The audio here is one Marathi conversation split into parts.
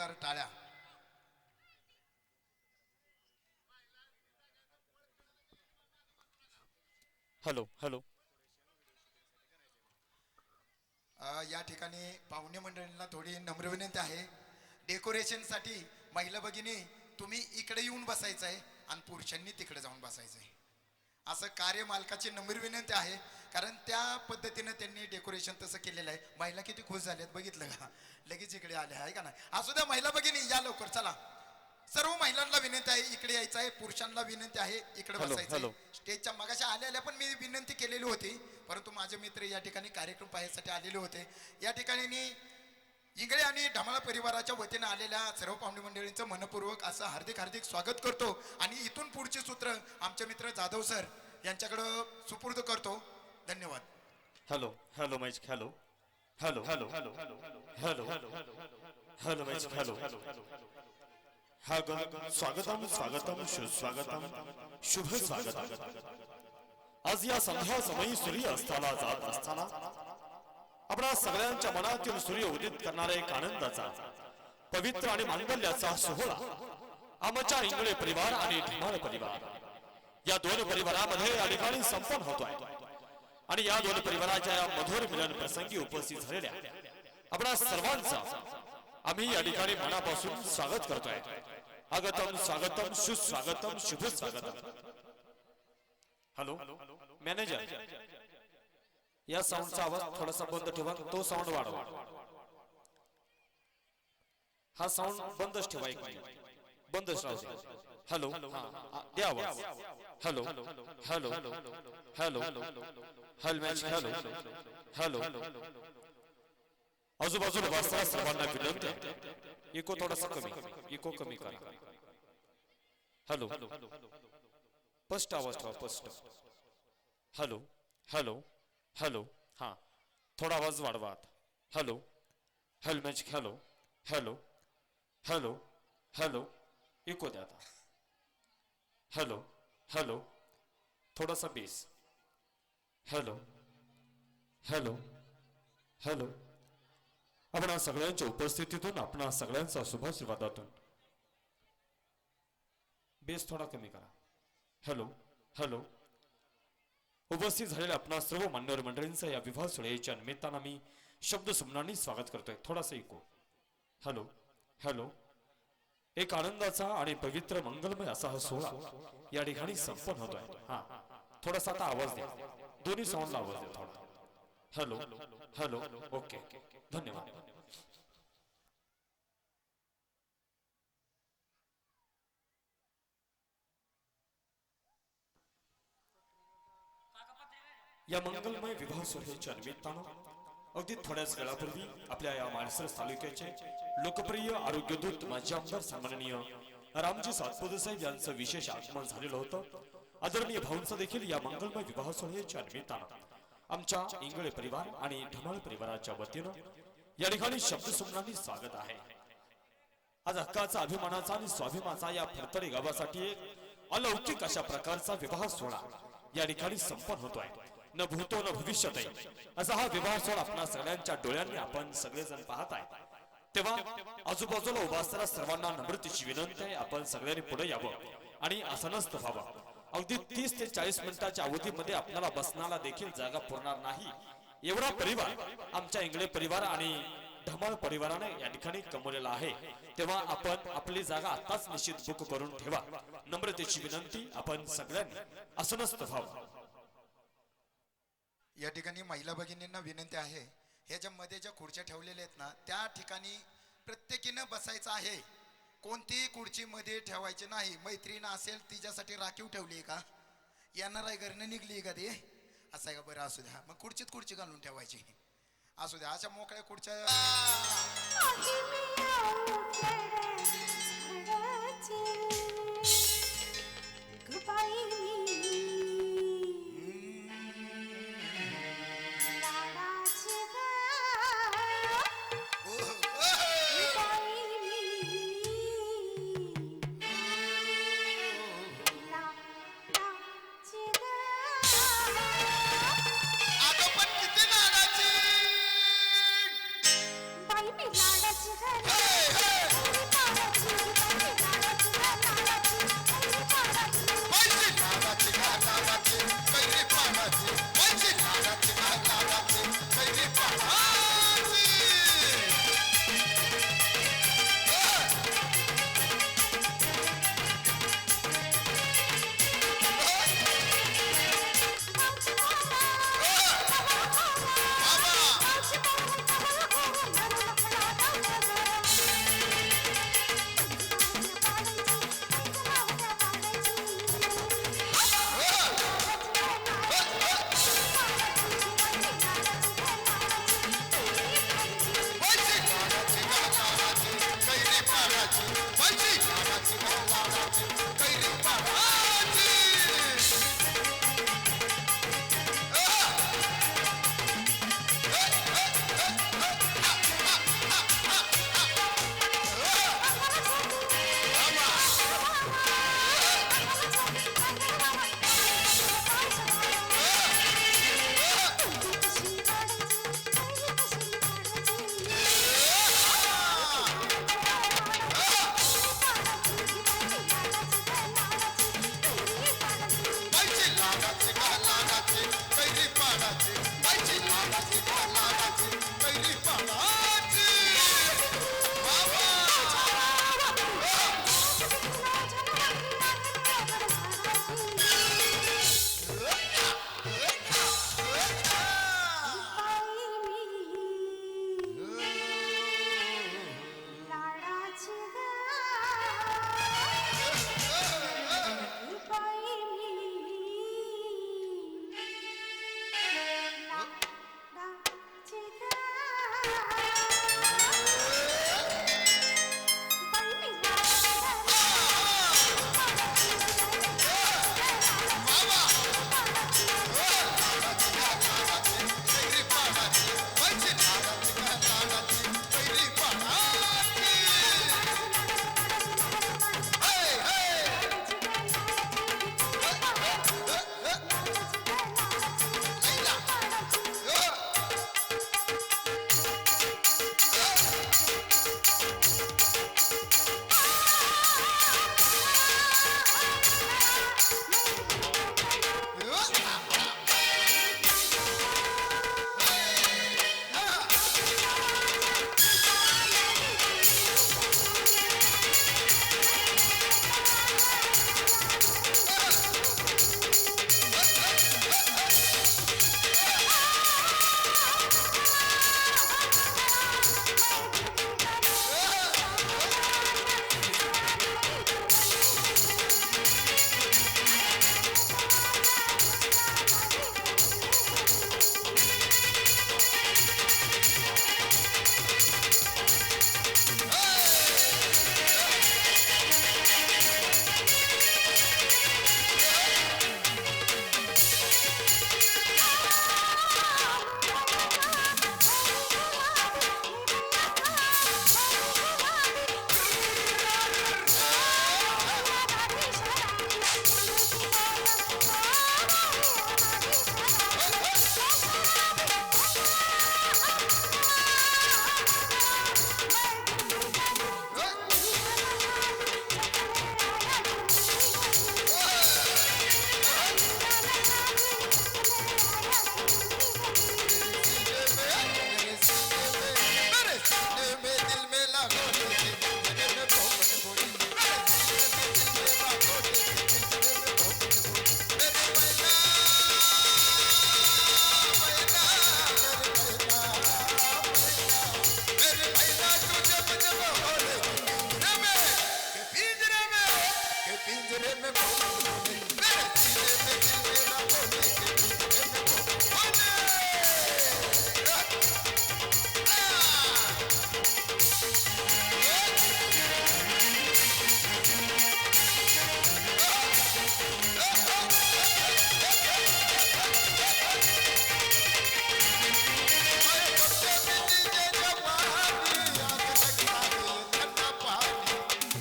जोरदार टाळ्या. Hello hello. या ठिकाणी पाहुणे मंडळींना थोडी नम्र विनंती आहे. डेकोरेशनसाठी महिला भगिनी तुम्ही इकडे येऊन बसायचं आहे आणि पुरुषांनी तिकडे जाऊन बसायचं आहे, असं कार्य मालकाची नम्र विनंती आहे. कारण त्या पद्धतीनं त्यांनी डेकोरेशन तसं केलेलं आहे. महिला किती खुश झाल्यात बघितलं का, लगेच इकडे आल्या आहे का नाही. असू द्या महिला भगिनी, या लवकर चला. सर्व महिलांना विनंती आहे इकडे यायचं आहे, पुरुषांना विनंती आहे इकडे बसायचं. स्टेजच्या मगाशी आलेल्या पण मी विनंती केलेली होती, परंतु माझे मित्र या ठिकाणी कार्यक्रम पाहण्यासाठी आलेले होते. या ठिकाणी मी इंगळे आणि ढमाळा परिवाराच्या वतीनं आलेल्या सर्व पाहुणे मंडळींचं मनपूर्वक असं हार्दिक हार्दिक स्वागत करतो आणि इथून पुढचे सूत्र आमचे मित्र जाधव सर यांच्याकडं सुपूर्द करतो. धन्यवाद. Hello hello match hello hello hello hello hello hello match hello. हा स्वागतम स्वागतम सुस्वागतम शुभ स्वागतम. आज या संध्या समयी सूर्य अस्ताला जात असताना आपणा सगळ्यांच्या मनातील सूर्य उदित करणारा एक आनंदाचा पवित्र आणि मांगल्याचा सोहळा आमच्या इंगळे परिवार आणि ढमाळ परिवार या दोन परिवारामध्ये या ठिकाणी संपन्न होतोय. आणि या दोन परिवाराच्या या मधुर मिलन प्रसंगी उपस्थित झालेल्या आपणा सर्वांचा आम्ही या ठिकाणी मनापासून स्वागत करतोय. आगतम स्वागतम सुस्वागतम शुभ स्वागतम. हॅलो मॅनेजर, या साऊंडचा आवाज थोडासा बंद ठेवा, तो साऊंड वाढवा. हा साऊंड बंदच ठेवा, एक मिनिट बंदच राहू द्या. हॅलो द्या आवाज. हॅलो हॅलो हॅलो हॅलो मॅच हॅलो हॅलो. आजूबाजूला वाचता सर्वांना विनंती, इको थोडासा कमी, इको कमी करा. हॅलो स्पष्ट आवाज ठेवा, स्पष्ट. Hello hello hello. हा थोडा आवाज वाढवा. हॅलो हॅलो मॅच hello hello hello hello. Echo द्या आता. हॅलो हॅलो थोडासा बेस. Hello hello hello. आपण सगळ्यांच्या उपस्थितीतून आपण सगळ्यांचा शुभाशीर्वादातून बेस थोडा कमी करा. Hello hello. उपस्थित झालेल्या आपणा सर्व मान्यवर मंडळींचा या विवाह सोहळ्याच्या निमित्तानं मी शब्द सुमनांनी स्वागत करतोय. थोडासा इको. Hello hello. एक आनंदाचा आणि पवित्र मंगलमय असा हा सोहळा या ठिकाणी संपन्न होतोय. हा थोडासा आता आवाज द्या, दोन्ही साऊंडला आवाज द्या थोडा. Hello hello. ओके धन्यवाद. या मंगलमय विवाह सोहळ्याच्या निमित्तानं अगदी थोड्याच वेळापूर्वी आपल्या या माळशिरस तालुक्याचे लोकप्रिय आरोग्यदूत माजी आमदार सन्माननीय रामजी सातपुते साहेब यांचं विशेष आगमन झालेलं होतं. आदरणीय भाऊंचं देखील या मंगलमय विवाह सोहळ्याच्या निमित्तानं आमच्या इंगळे परिवार आणि ढमाळ परिवाराच्या वतीनं या ठिकाणी शब्दसुमनांनी स्वागत आहे. आज हक्काचा, अभिमानाचा आणि स्वाभिमानाचा या फरतडे गावासाठी एक अलौकिक अशा प्रकारचा विवाह सोहळा या ठिकाणी संपन्न होतोय. न भूतो न भविष्यत असा हा विवाह सोहळा आपल्या सगळ्यांच्या डोळ्यांनी आपण सगळेजण पाहत आहे. तेव्हा आजूबाजूला उभा असणाऱ्या सर्वांना नम्रतेची विनंती आहे, आपण सगळ्यांनी पुढे यावं आणि आसनस्थ व्हावं. अगदी 30 ते 40 मिनिटाच्या अवधीमध्ये आपल्याला बसण्याला देखील जागा पुरणार नाही एवढा परिवार आमच्या इंगळे परिवार आणि ढमाळ परिवाराने या ठिकाणी कमवलेला आहे. तेव्हा आपण आपली जागा आताच निश्चित बुक करून ठेवा. नम्रतेची विनंती, आपण सगळ्यांनी आसनस्थ व्हावं. या ठिकाणी महिला भगिनींना विनंती आहे, ह्याच्या मध्ये ज्या खुर्च्या ठेवलेल्या आहेत ना, त्या ठिकाणी प्रत्येकीनं बसायचं आहे. कोणतीही खुर्ची मध्ये ठेवायची नाही. मैत्रीण असेल तिच्यासाठी राखीव ठेवली का, येणार आहे घरनं निघली का ते, असं आहे का. बरं असू द्या, मग खुर्चीत खुर्ची घालून ठेवायची. असू द्या, अशा मोकळ्या खुर्च्या.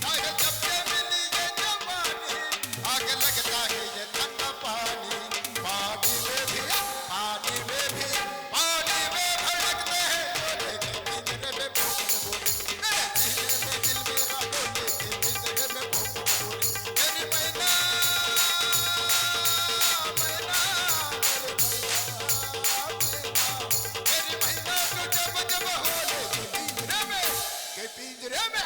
हाय जब से मिली ये जवानी आग लगता है ये ठंडा पानी पानी में भी पानी में भी पानी में भड़कते हैं बोले के पिंजरे में भूख बोले मेरे सीने में दिल मेरा बोले के पिंजरे में भूख बोले मेरी मैना मैना मेरी मैना तू जब जब होले के पिंजरे में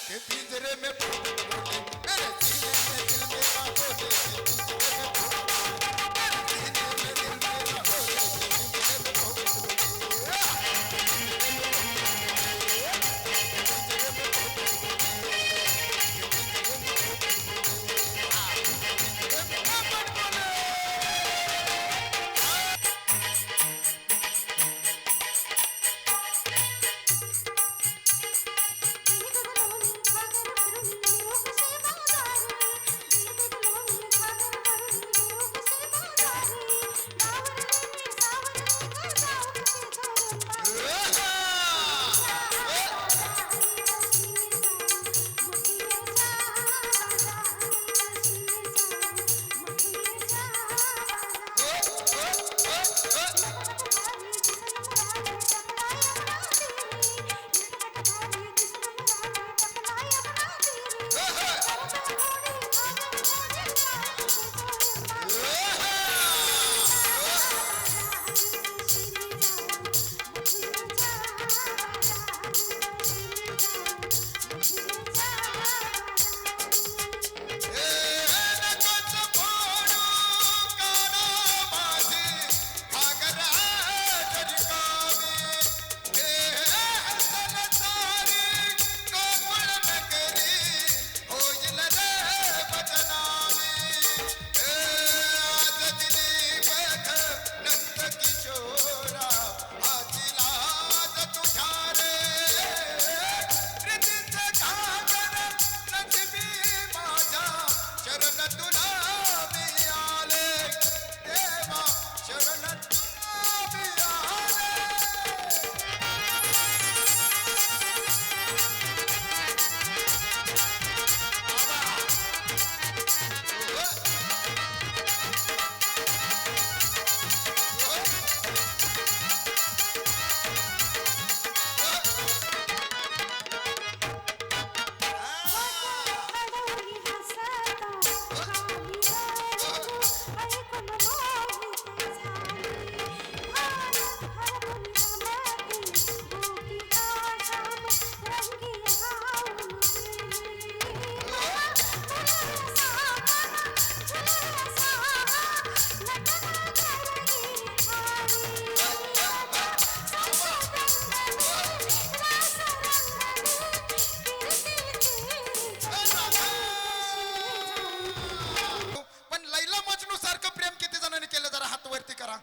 के पिंजरे में भूख बोले मेरे सीने में दिल मेरा बोले के पिंजरे में भूख बोले मेरे सीने में दिल मेरा बोले के पिंजरे में भूख बोले पण लैला मजनू सारखं प्रेम किती जणांनी केलं जरा हात वरती करा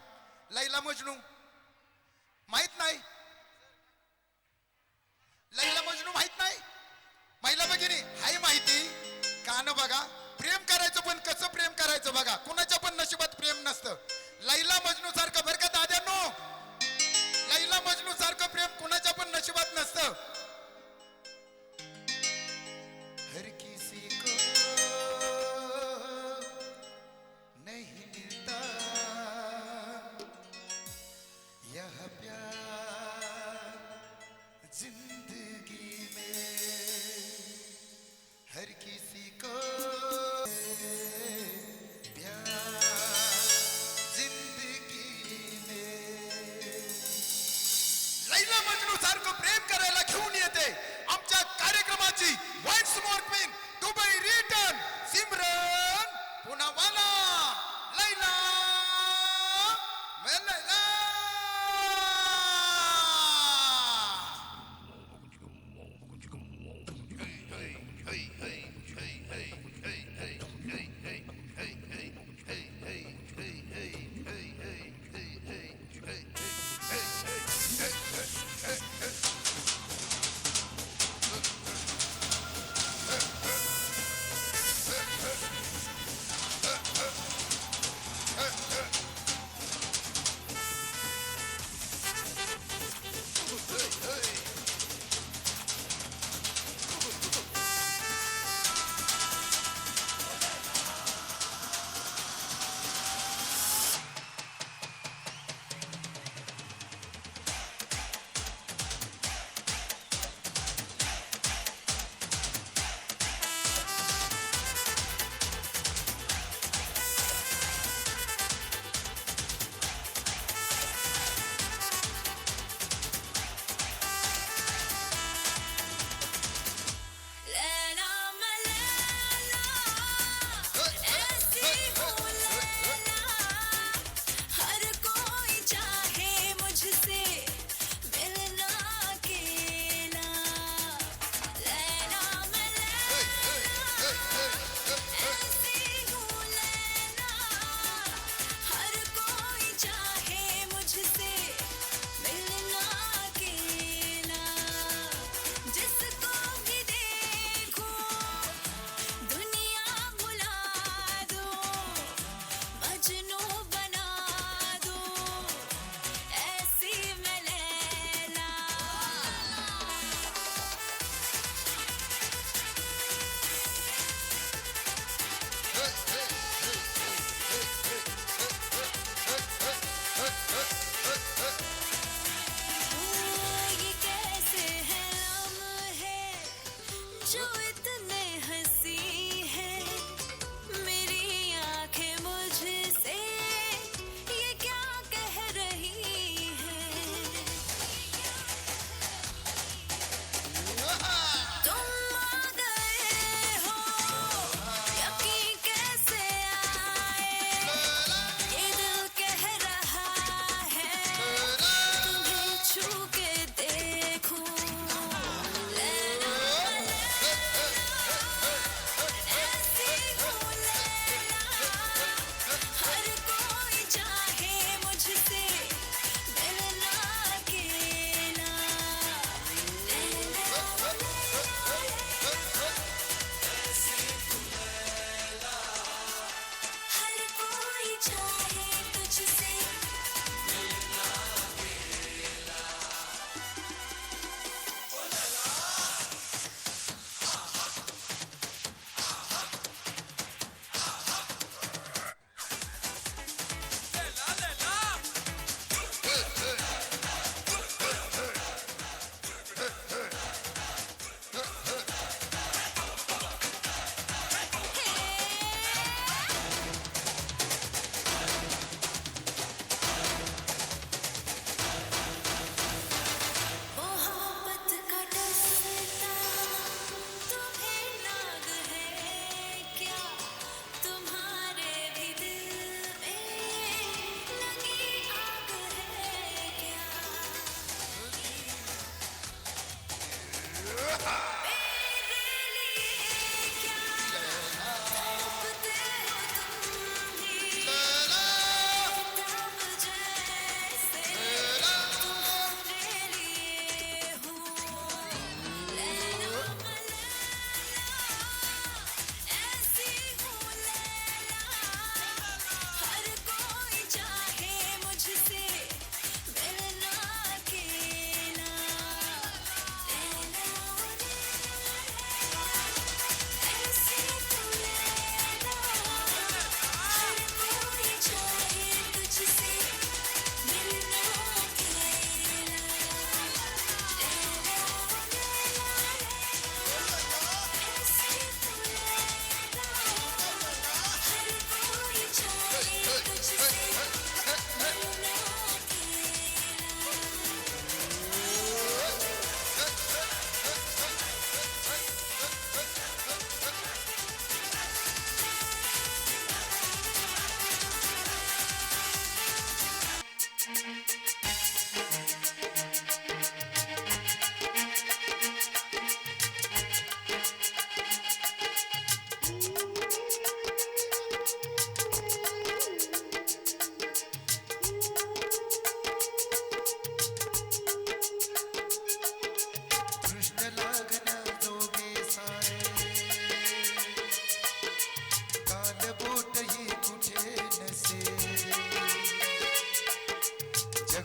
लैला मजनू माहित नाही लैला मजनू माहित नाही महिला भगिनी हाय माहिती कान बघा प्रेम करायचं पण कसं प्रेम करायचं बघा कुणाच्या पण नशिबात प्रेम नसतं लैला मजनू सारखं बरं का दाद्यांनो लैला मजनू सारखं प्रेम कुणाच्या पण नशिबात नसतं हर किसी को नहीं मिलता यह प्यार जिंदगी में हर किसी को प्यार जिंदगी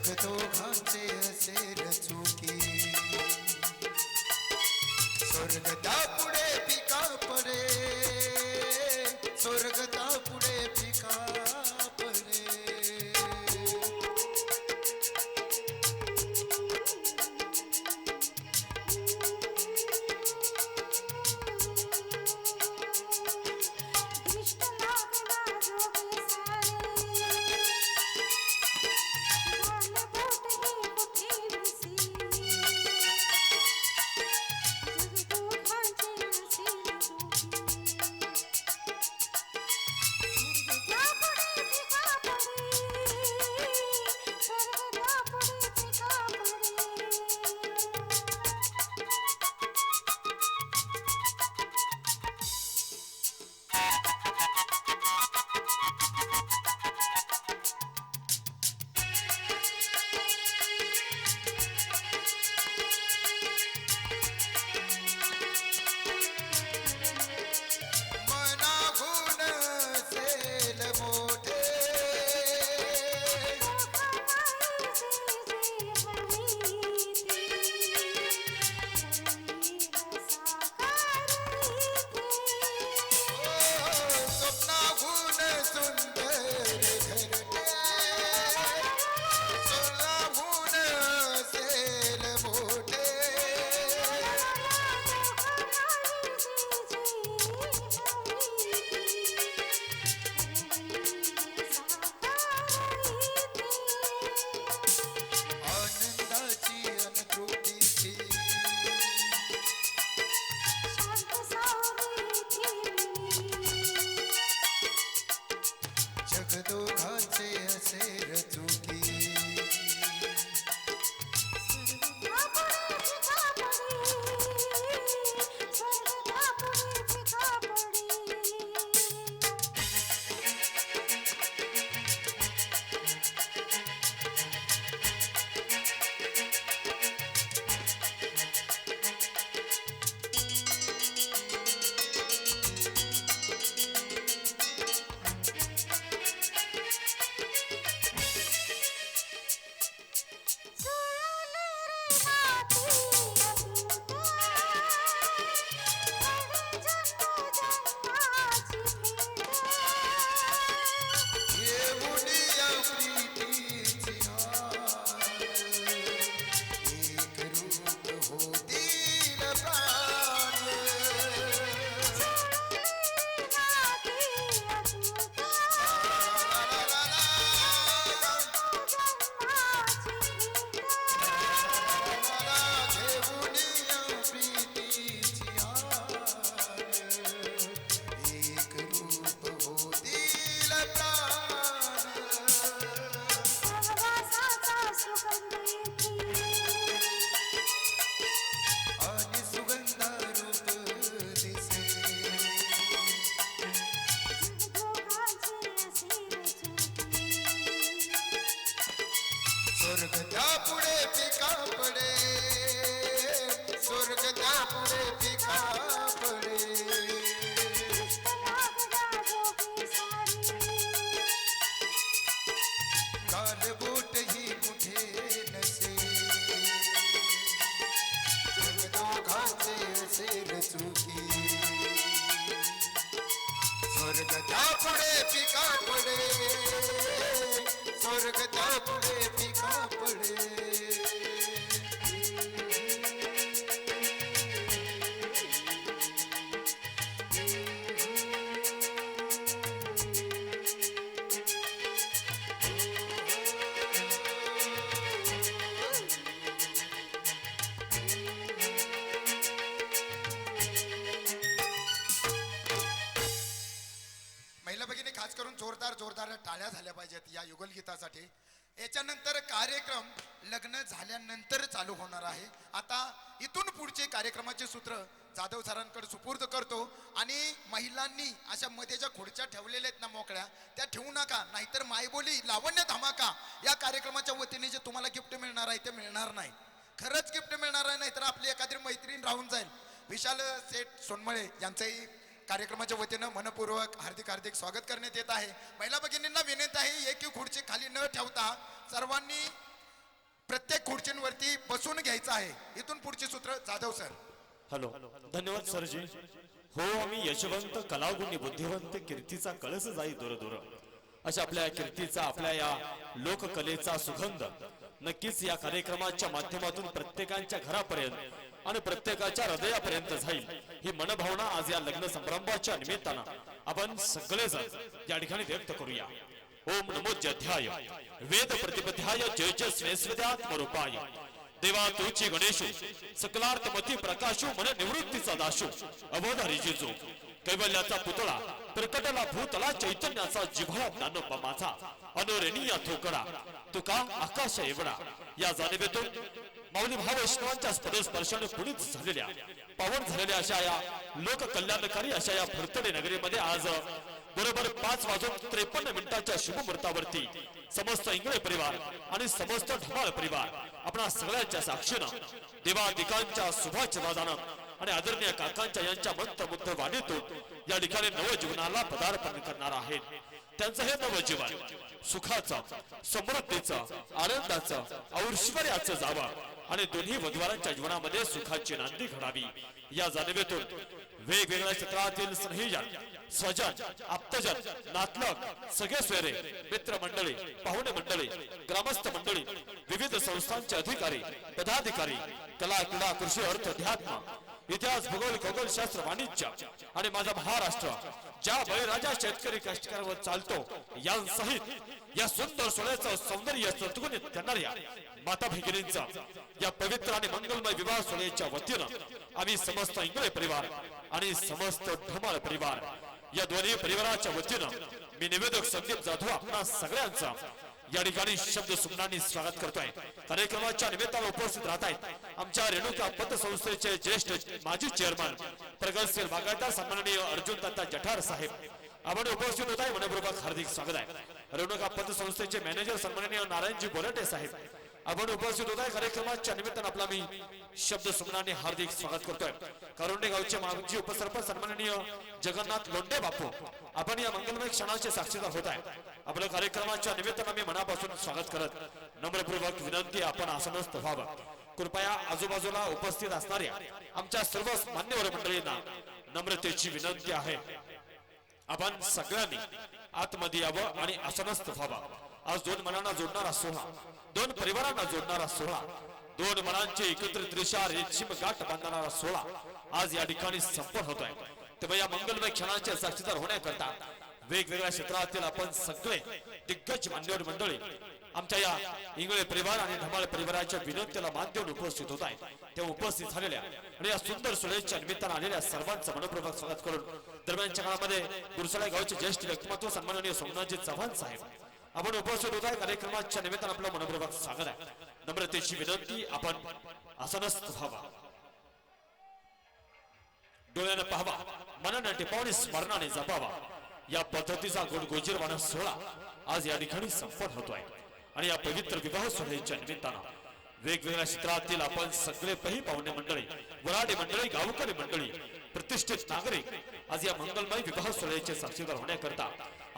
जगदोघांचे असेल चुकी स्वर्गता पुढे पिका पडे स्वर्गता पुढे पिका पडे दृष्ट लागला जोगे सारे गाल बोट ही कुठे दिसी जगदोघांचे असेल चुकी स्वर्गदा पुढे पिका पडे स्वर्गदा पुढे पिका पडे मनाहून असेल मोठे स्वप्नाहून सुंदर घरटे स्वप्नाहून असेल मोठे आनंदाची अनतृप्तीची जगदोघांचे असेल चुकी येऊनिया प्रीतीची हार एक रूप होतील प्राण घेऊनिया प्रीतीची हार एक रूप होतील प्राण आणि सुगंधा रूप दिसे स्वर्गता पुढे पिका पडे स्वर्गता पुढे पिका पडे गालबोट ही कुठे नसे जगदोघांचे असेल चुकी स्वर्गता पुढे पिका पडे स्वर्गता पुढे पिका पडे महिला भगिनी खास करून जोरदार जोरदार टाळ्या झाल्या पाहिजेत या युगलगीतासाठी. याच्यानंतर कार्यक्रम लग्न झाल्यानंतर चालू होणार आहे. आता इथून पुढचे कार्यक्रमाचे सूत्र जाधव सरांकडे सुपूर्द करतो. आणि महिलांनी अशा मध्येच्या खुर्च्या ठेवलेल्या आहेत ना मोकळ्या, त्या ठेवू नका, नाहीतर मायबोली लावण्य धमाका या कार्यक्रमाच्या वतीने जे तुम्हाला गिफ्ट मिळणार आहे ते मिळणार नाही. खरंच गिफ्ट मिळणार आहे, नाहीतर आपली एखादी मैत्रीण राहून जाईल. विशाल सेठ सोनमळे यांचंही कार्यक्रमाच्या वतीनं मनपूर्वक हार्दिक हार्दिक स्वागत करण्यात येत आहे. महिला भगिनींना विनंती आहे, एक खुर्ची खाली न ठेवता सर्वांनी प्रत्येक खुर्चींवरती बसून घ्यायचं आहे. इथून पुढची सूत्र जाधव सर. हॅलो, धन्यवाद सरजी. हो, आम्ही यशवंत कलागुणी बुद्धिवंत कीर्तीचा कळस जाई दूर दूर. अशा आपल्या कीर्तीचा, आपल्या या लोककलेचा सुगंध नक्कीच या कार्यक्रमाच्या माध्यमातून प्रत्येकाच्या घरापर्यंत आणि प्रत्येकाच्या हृदयापर्यंत जाईल. ही मनभावना आज या लग्न समारंभाच्या निमित्तानं आपण सगळेजण या ठिकाणी व्यक्त करूया. ओम नमो जध्याय वेद प्रतिपध्याय जय जय स्वेस्वद्यात्मरूपाय देवा तुची गणेशो सकलार्थमती प्रकाशो मन निवृत्तीचा दाशो अबोध हरिजिजो कैवल्याचा पुतळा प्रकटला भूतला चैतन्याचा जिव्हाळा ज्ञानोबा माझा अनोरणीय थोकडा तुका आकाश एवढा. या जाणीवेतून माऊली भाव वैष्णवांच्या स्पर्शाने पुनीत झालेल्या पावन झालेल्या अशा या लोककल्याणकारी अशा या भरतडे नगरीमध्ये आज बरोबर 5:53 शुभ मुहूर्तावरती समस्त इंगळे परिवार आणि समस्त ढमाळ परिवार आपणा सगळ्यांच्या साक्षीनं देवादिकांच्या शुभाचरणानं आणि आदरणीय काकांच्या यांच्या मंत्रमुग्ध वाणीतून या ठिकाणी नवजीवनाला पदार्पण करणार आहेत. त्यांचं हे नवजीवन सुखाचं, समृद्धीचं, आनंदाचं, ऐश्वर्याचं जावं आणि दोन्ही वधूवरांच्या जीवनामध्ये सुखाची नांदी घडावी या जाणीवेतून वेगवेगळ्या क्षेत्रातील स्नेहीजन, स्वजन, आप्तजन, नातलग, सगळे सोयरे, मित्र मंडळी, पाहुणे मंडळी, ग्रामस्थ मंडळी, विविध संस्थांचे अधिकारी, पदाधिकारी, कला, क्रीडा, कृषी, अर्थ, अध्यात्म, इतिहास, भूगोल, खगोलशास्त्र, वाणिज्य आणि माझा महाराष्ट्र ज्या बळीराजा शेतकरी कष्टकऱ्यावर चालतो यांसहित या सुंदर सोहळ्याचं सौंदर्य सद्गुणित करणाऱ्या माता भगिनींचा या पवित्र आणि मंगलमय विवाह सोहळ्याच्या वतीनं आम्ही समस्त इंगळे परिवार आणि समस्त ढमाळ परिवार या दोन्ही परिवाराच्या वतीनं मी निवेदक संदीप जाधव आपणा सगळ्यांचा या ठिकाणी शब्द सुमनांनी स्वागत करतोय. कार्यक्रमाच्या निमित्तानं उपस्थित राहत आहेत आमच्या रेणुका पतसंस्थेचे ज्येष्ठ माजी चेअरमन प्रगतशील बागायतदार सन्माननीय अर्जुन दत्ता जठार साहेब आपण उपस्थित होत आहे. मनपूर्वक हार्दिक स्वागत आहे. रेणुका पतसंस्थेचे मॅनेजर सन्माननीय नारायणजी बोराटे साहेब आपण उपस्थित होत आहे. कार्यक्रमाच्या निमित्तानं आपला मी शब्द सुमनांनी हार्दिक स्वागत करतोय. करोंडे गावचे माजी उपसरपंच सन्माननीय जगन्नाथ लोंढे बापू आपण या मंगलमय क्षणाचे साक्षीदार होत आहे. आपल्या कार्यक्रमाच्या निमित्तानं मी मनापासून स्वागत करत नम्रपूर्वक विनंती आपण आसनस्थ व्हावं. कृपया आजूबाजूला उपस्थित असणाऱ्या आमच्या सर्व मान्यवर मंडळींना नम्रतेची विनंती आहे. आपण सगळ्यांनी आतमध्ये यावं आणि आसनस्थ व्हावं. आज दोन मनांना जोडणारा सोहळा, दोन परिवारांना जोडणारा सोहळा, दोन मनांचे एकत्रित रेषा रेशीम गाठ बांधणारा सोहळा आज या ठिकाणी संपन्न होतोय. तेव्हा या मंगलमय क्षणाचे साक्षीदार होण्याकरता वेगवेगळ्या क्षेत्रातील आपण सगळे दिग्गज मान्यवर मंडळी आमच्या या इंगळे परिवार आणि धमाळ परिवाराच्या विनंतीला मान देऊन उपस्थित होत आहे. तेव्हा उपस्थित झालेल्या आणि या सुंदर सोहळ्याच्या निमित्तानं आलेल्या सर्वांचं मनपूर्वक स्वागत करून दरम्यानच्या काळामध्ये गुरसळे गावचे ज्येष्ठ व्यक्तिमत्व सन्माननीय सोमनाथजी चव्हाण साहेब आपण उपस्थित होत आहे. कार्यक्रमाच्या निमित्तानं आपलं मनपूर्वक स्वागत आहे. नम्रतेची विनंती आपण आसनस्थ व्हावा, डोळ्यानं पाहावा, मनानं टिपावणी स्मरणाने जपावा. या पद्धतीचा गोडगोजीरवाणा सोहळा आज या ठिकाणी संपन्न होतोय आणि या पवित्र विवाह सोहळ्याच्या निमित्तानं वेगवेगळ्या क्षेत्रातील आपण सगळे पही पाहुणे मंडळी, वराडी मंडळी, गावकरी मंडळी, प्रतिष्ठित नागरिक आज या मंगलमय विवाह सोहळ्याचे साक्षीदार होण्याकरता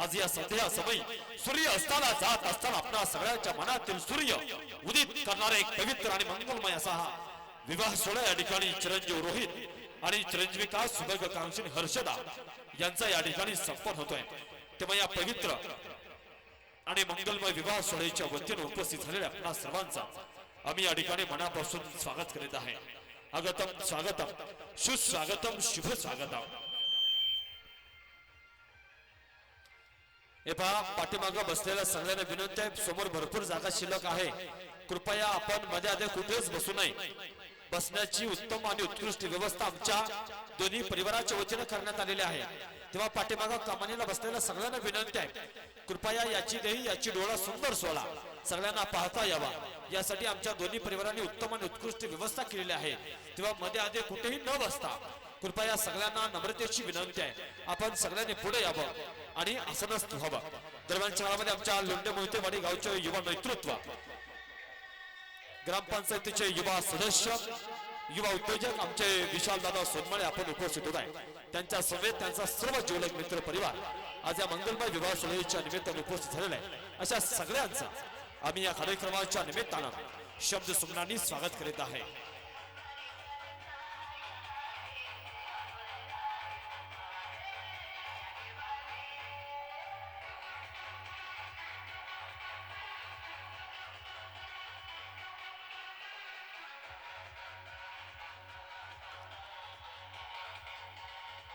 आज या संध्या समय सूर्य अस्ताला जात असताना आपल्या सगळ्यांच्या मनातील सूर्य उदित करणारा एक पवित्र आणि मंगलमय असा हा विवाह सोहळा या ठिकाणी चिरंजीव रोहित आणि चिरंजीविका सुभग कांक्षी हर्षदा यांचा या ठिकाणी संपन्न होतोय. तेव्हा या पवित्र आणि मंगलमय विवाह सोहळ्याच्या वतीने उपस्थित झालेल्या आपल्या सर्वांचा आम्ही या ठिकाणी मनापासून स्वागत करीत आहे. आगतम स्वागतम, सुस्वागतम, शुभ स्वागतम. हे पहा, पाठीमागं बसलेल्या सगळ्यांना विनंती आहे, समोर भरपूर जागा शिल्लक आहे. कृपया आपण मध्ये कुठेच बसू नये. बसण्याची उत्तम आणि उत्कृष्ट व्यवस्था आमच्या दोन्ही परिवाराच्या वतीने करण्यात आलेली आहे. तेव्हा पाठीमागं कमानीला बसलेल्या सगळ्यांना विनंती आहे, कृपया याची देही याची डोळा सुंदर सोहळा सगळ्यांना पाहता यावा यासाठी आमच्या दोन्ही परिवारांनी उत्तम आणि उत्कृष्ट व्यवस्था केलेली आहे. तेव्हा मध्ये कुठेही न बसता कृपया सगळ्यांना नम्रतेची विनंती आहे, आपण सगळ्यांनी पुढे यावं आणि आसनस्थ व्हावं. दरम्यानच्या काळामध्ये आमच्या लोंढे मोहितेवाडी गावचे युवा नेतृत्व, ग्रामपंचायतीचे युवा सदस्य, युवा उद्योजक आमचे विशालदादा सोनमळे आपण उपस्थित होत आहे. त्यांच्या समेत त्यांचा सर्व जिवलग मित्र परिवार आज या मंगलमय विवाह सोहळ्याच्या निमित्ताने उपस्थित झालेला आहे. अशा सगळ्यांचा आम्ही या कार्यक्रमाच्या निमित्तानं शब्द सुमनांनी स्वागत करीत आहे.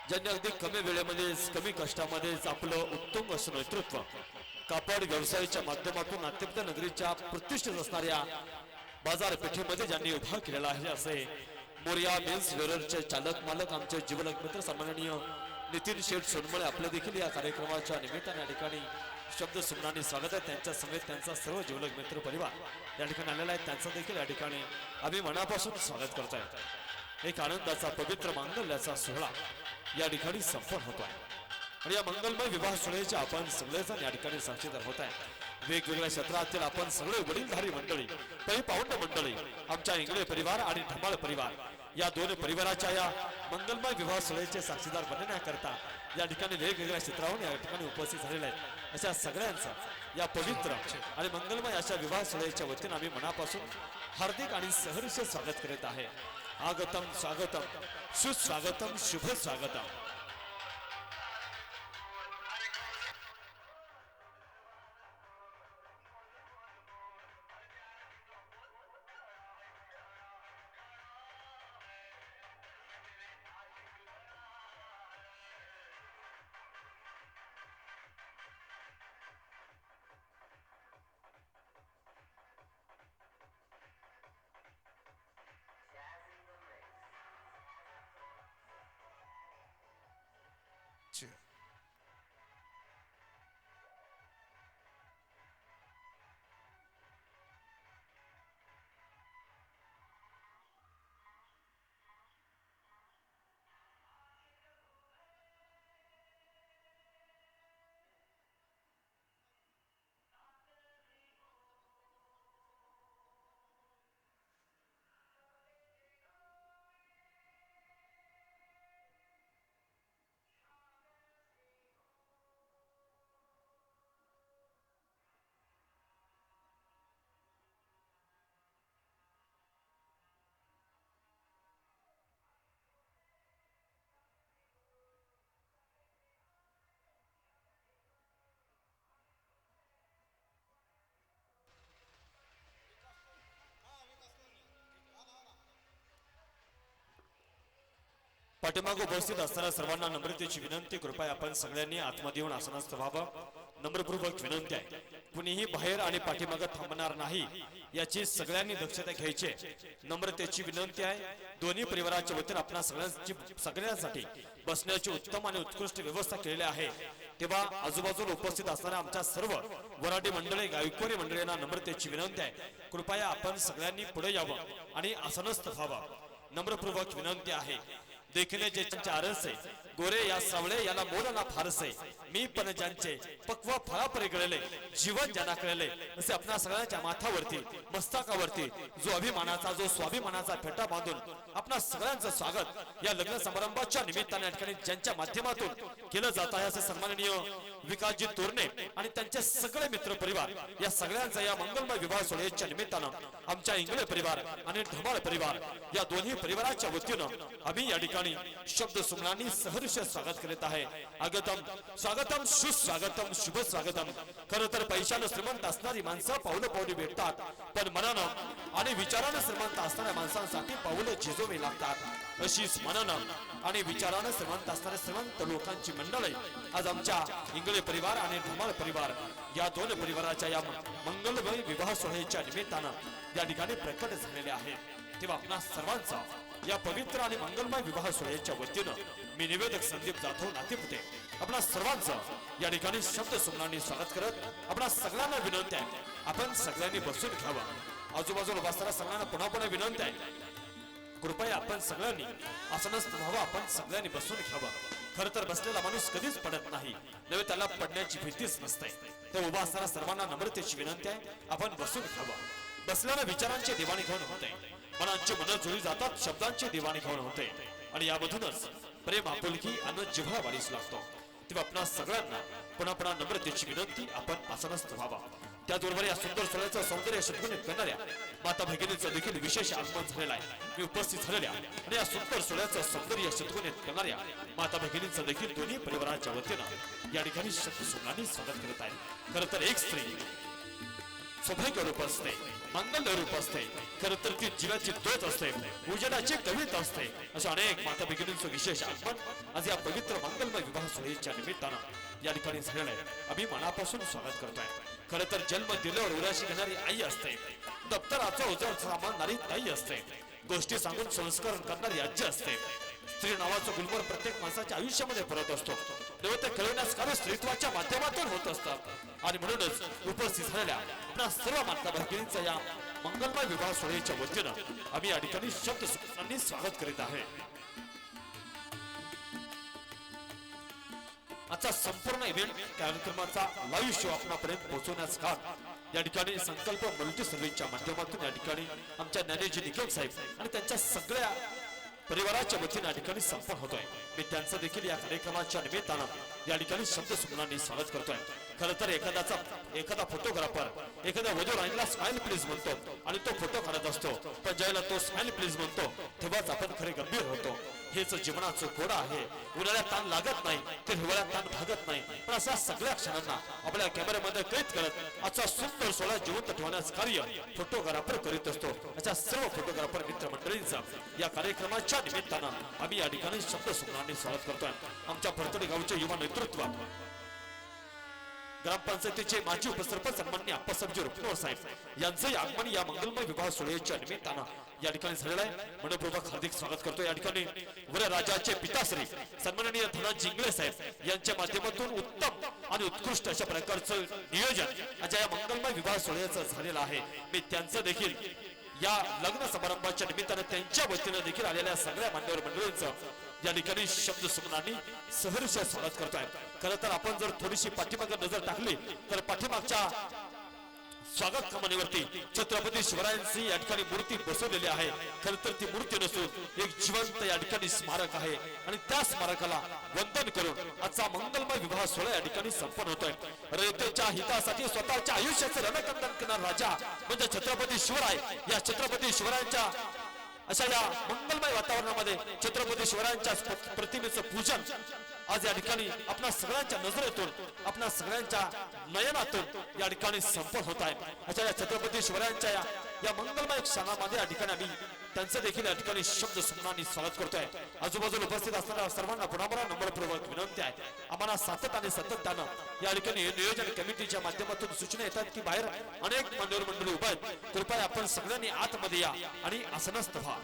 ज्यांनी अगदी कमी वेळेमध्येच कमी कष्टामध्येच आपलं उत्तुंग असं नेतृत्व कापड व्यवसायाच्या माध्यमातून नाट्यपद नगरीच्या प्रतिष्ठित असणाऱ्या बाजारपेठेमध्ये ज्यांनी उभा केलेला आहे असे मोरिया मेन्स वेअरचे चालक मालक आमचे जीवलग मित्र सन्माननीय नितीन शेठ सोनमळे आपले देखील या कार्यक्रमाच्या निमित्ताने या ठिकाणी शब्द सुमनांनी स्वागत आहे. त्यांच्या समेत त्यांचा सर्व जीवलग मित्र परिवार या ठिकाणी आलेला आहे. त्यांचं देखील या ठिकाणी आम्ही मनापासून स्वागत करत आहे. एक आनंदाचा पवित्र मांगल्याचा सोहळा या ठिकाणी संपन्न होतो आहे आणि या मंगलमय विवाह सोहळ्याचे आपण सगळेजण या ठिकाणी साक्षीदार होत आहे. वेगवेगळ्या क्षेत्रातील आपण सगळे वडीलधारी मंडळी पै पावंड मंडळी आमच्या इंगळे परिवार आणि ढमाळ परिवार या दोन परिवाराच्या या मंगलमय विवाह सोहळ्याचे साक्षीदार बनण्याकरता या ठिकाणी वेगवेगळ्या क्षेत्राहून या ठिकाणी उपस्थित झालेले आहेत. अशा सगळ्यांचं या पवित्र आणि मंगलमय अशा विवाह सोहळ्याच्या वतीने आम्ही मनापासून हार्दिक आणि सहर्ष स्वागत करीत आहे. आगतम स्वागतम सुस्वागतम शुभ स्वागतम. पाठीमागे उपस्थित असणाऱ्या सर्वांना नम्रतेची विनंती, कृपया आपण सगळ्यांनी आतमध्ये येऊन आसनस्थ व्हावं. नम्रपूर्वक विनंती आहे. कुणीही बाहेर आणि पाठीमागे थांबणार नाही याची सगळ्यांनी दक्षता घ्यायची. नम्रतेची विनंती आहे. दोन्ही परिवाराच्या वतीने आपल्या सगळ्यांसाठी बसण्याची उत्तम आणि उत्कृष्ट व्यवस्था केलेली आहे. तेव्हा आजूबाजूला उपस्थित असणाऱ्या आमच्या सर्व वराडी मंडळी गायकवाडी मंडळींना नम्रतेची विनंती आहे. कृपया आपण सगळ्यांनी पुढे यावं आणि आसनस्थ व्हावं. नम्रपूर्वक विनंती आहे. देखणे जे आरसे गोरे या सावळे याला मोलाना फारसे मी पण ज्यांचे पक्व फळापरे गळले जीवन ज्यांना कळले असे आपल्या सगळ्यांच्या माथावरती मस्तकावरती जो अभिमानाचा जो स्वाभिमानाचा फेटा बांधून आपल्या सगळ्यांचं स्वागत या लग्न समारंभाच्या निमित्ताने ठिकाणी ज्यांच्या माध्यमातून केलं जात आहे असे सन्माननीय विकासजी तोरणे आणि त्यांचे सगळे मित्र परिवार या सगळ्यांचा या मंगलमय विवाह सोहळ्याच्या निमित्तानं आमच्या इंगळे परिवार आणि ढमाळ परिवार या दोन्ही परिवाराच्या वतीनं आम्ही या ठिकाणी शब्द सुमनांनी सहर्ष स्वागत करीत आहे. आगतम स्वागतम सुस्वागतम शुभ स्वागतम. खरं तर पैशानं श्रीमंत असणारी माणसं पावलं पावली भेटतात, पण मनानं आणि विचारानं श्रीमंत असणाऱ्या माणसांसाठी पावलं झिजवावी लागतात. अशीच मनानं आणि विचारानं श्रीमंत असणाऱ्या श्रीमंत लोकांची मंडळी आज आमच्या इंगळे परिवार आणि धमाळ परिवार या दोन परिवाराच्या या मंगलमय विवाह सोहळ्याच्या निमित्तानं या ठिकाणी प्रकट झालेले आहेत. तेव्हा आपणा सर्वांचा या पवित्र आणि मंगलमय विवाह सोहळ्याच्या वतीनं मी निवेदक संदीप जाधव नातेपुते आपणा सर्वांचं या ठिकाणी शब्द सुमनांनी स्वागत करत आपणा सगळ्यांना विनंती आहे आपण सगळ्यांनी बसून घ्यावं. आजूबाजूला बसणाऱ्या सगळ्यांना पुन्हा पुन्हा विनंती आहे कृपया आपण सगळ्यांनी आसनस्थ व्हावं. आपण सगळ्यांनी बसून घ्यावं. खर तर बसलेला माणूस कधीच पडत नाही, नव्हे त्याला पडण्याची भीतीच नसते. तर उभा असणाऱ्या सर्वांना नम्रतेची विनंती आहे आपण बसून घ्यावं. बसल्याने विचारांची देवाणघेवाण होते, मनांची मन जुळली जातात, शब्दांची देवाणघेवाण होते आणि यामधूनच प्रेम आपुलकी आणि जिव्हाळा वाढीस लागतो. तेव्हा आपणा सगळ्यांना पुन्हा पुन्हा नम्रतेची विनंती आपण आसनस्थ व्हावा. त्याचबरोबर या सुंदर सोहळ्याचं सौंदर्य शतगुणित करणाऱ्या माता भगिनीचं देखील विशेष आगमन झालेलं आहे. मी उपस्थित झालेल्या आणि या सुंदर सोहळ्याचं सौंदर्य शतगुणित करणाऱ्या माता भगिनींचं देखील दोन्ही परिवाराच्या वतीनं या ठिकाणी शतसुमनांनी स्वागत करत आहे. खरं तर एक स्त्री सौभाग्य रूप असते, मंगल रूप असते, खरं तर ती जीवाची तोच असते, उजेडाची कविता असते. अशा अनेक माता भगिनींचं विशेष आगमन आज या पवित्र मंगलमय विवाह सोहळ्याच्या निमित्तानं या ठिकाणी झालेलं आहे. आम्ही मनापासून स्वागत करतोय. खरं तर जन्म दिल्यावर उराशी घेणारी आई असते, दप्तराचं ओझं सांभाळणारी ताई असते, गोष्टी सांगून संस्कार करणारी आजी असते. स्त्री नावाचं गुलमोहर प्रत्येक माणसाच्या आयुष्यामध्ये फरत असतो. ते कळवण्यास कार्य स्त्रीत्वाच्या माध्यमातून होत असतात आणि म्हणूनच उपस्थित झालेल्या आपल्या सर्व माता भगिनींचा या मंगलमय विवाह सोहळ्याच्या वतीनं आम्ही या ठिकाणी शब्द सुखांनी स्वागत करीत आहे. आजचा संपूर्ण इव्हेंट कार्यक्रमाचा लाईव्ह शो आपणापर्यंत पोहोचवण्यास काम या ठिकाणी संकल्प मल्टी सर्व्हिसच्या माध्यमातून या ठिकाणी आमच्या ज्ञानेजी निकम साहेब आणि त्यांच्या सगळ्या परिवाराच्या वतीने या ठिकाणी संपन्न होतोय. मी त्यांचं देखील या कार्यक्रमाच्या निमित्तानं या ठिकाणी शब्द सुमनांनी स्वागत करतोय. खरं तर एखादा फोटोग्राफर एखाद्या वधू राणीला स्माइल प्लीज म्हणतो आणि तो फोटो काढत असतो, पण ज्यावेळेला तो स्माइल प्लीज म्हणतो तेव्हाच आपण खरे गंभीर होतो. हेच जीवनाचं कोड आहे. उन्हाळ्यात ताण लागत नाही तर हिवाळ्यात ताण भागत नाही. पण अशा सगळ्या क्षणांना आपल्या कॅमेऱ्यामध्ये कैद करत आजचा सुंदर सोहळा जिवंत ठेवण्याचं कार्य फोटोग्राफर करीत असतो. अशा सर्व फोटोग्राफर मित्रमंडळींचा या कार्यक्रमाच्या निमित्तानं आम्ही या ठिकाणी शब्द सुमनांनी स्वागत करतोय. आमच्या भरतडी गावचे युवा नेतृत्व, ग्रामपंचायतीचे माजी उपसरपंच सन्माननीय अप्पासाहेबजी रुपनवर साहेब यांचंही आगमन या मंगलमय विवाह सोहळ्याच्या निमित्तानं या ठिकाणी झालेलं आहे. मनपूर्वक हार्दिक स्वागत करतो. या ठिकाणी वरराजाचे पिताश्री सन्माननीय धनाजी इंगळे साहेब यांच्या माध्यमातून उत्तम आणि उत्कृष्ट अशा प्रकारचं नियोजन आज या मंगलमय विवाह सोहळ्याचं झालेलं आहे. मी त्यांचं देखील या लग्न समारंभाच्या निमित्तानं त्यांच्या वतीनं देखील आलेल्या सगळ्या मान्यवर मंडळींचं या ठिकाणी शब्द सुमनांनी सहर्ष स्वागत करतोय. खरं तर आपण जर थोडीशी पाठीमागे नजर टाकली तर पाठीमागच्या स्वागत कमानीवरती छत्रपती शिवरायांची या ठिकाणी मूर्ती बसवलेली आहे. खरं तर ती मूर्ती नसून एक जिवंत या ठिकाणी स्मारक आहे आणि त्या स्मारकाला वंदन करून आजचा मंगलमय विवाह सोहळा या ठिकाणी संपन्न होतोय. रयतेच्या हितासाठी स्वतःच्या आयुष्याचं रणकंदन करणारा राजा म्हणजे छत्रपती शिवराय. या छत्रपती शिवरायांच्या अशा या मंगलमय वातावरणामध्ये छत्रपती शिवरायांच्या प्रतिमेचं पूजन आज या ठिकाणी आपल्या सगळ्यांच्या नजरेतून आपल्या सगळ्यांच्या नयनातून या ठिकाणी संपन्न होत आहे. अशा या छत्रपती शिवरायांच्या या मंगलमय क्षणामध्ये या ठिकाणी आम्ही त्यांचं देखील या ठिकाणी शब्द सुमनांनी स्वागत करतोय. आजूबाजूला उपस्थित असणाऱ्या सर्वांना पुन्हा नम्रपूर्वक विनंती आहे, आम्हाला सातत्यानं या ठिकाणी नियोजन कमिटीच्या माध्यमातून सूचना येतात की बाहेर अनेक मान्यवर मंडळी उभा आहेत, कृपया आपण सगळ्यांनी आतमध्ये या आणि आसनस्थ व्हा.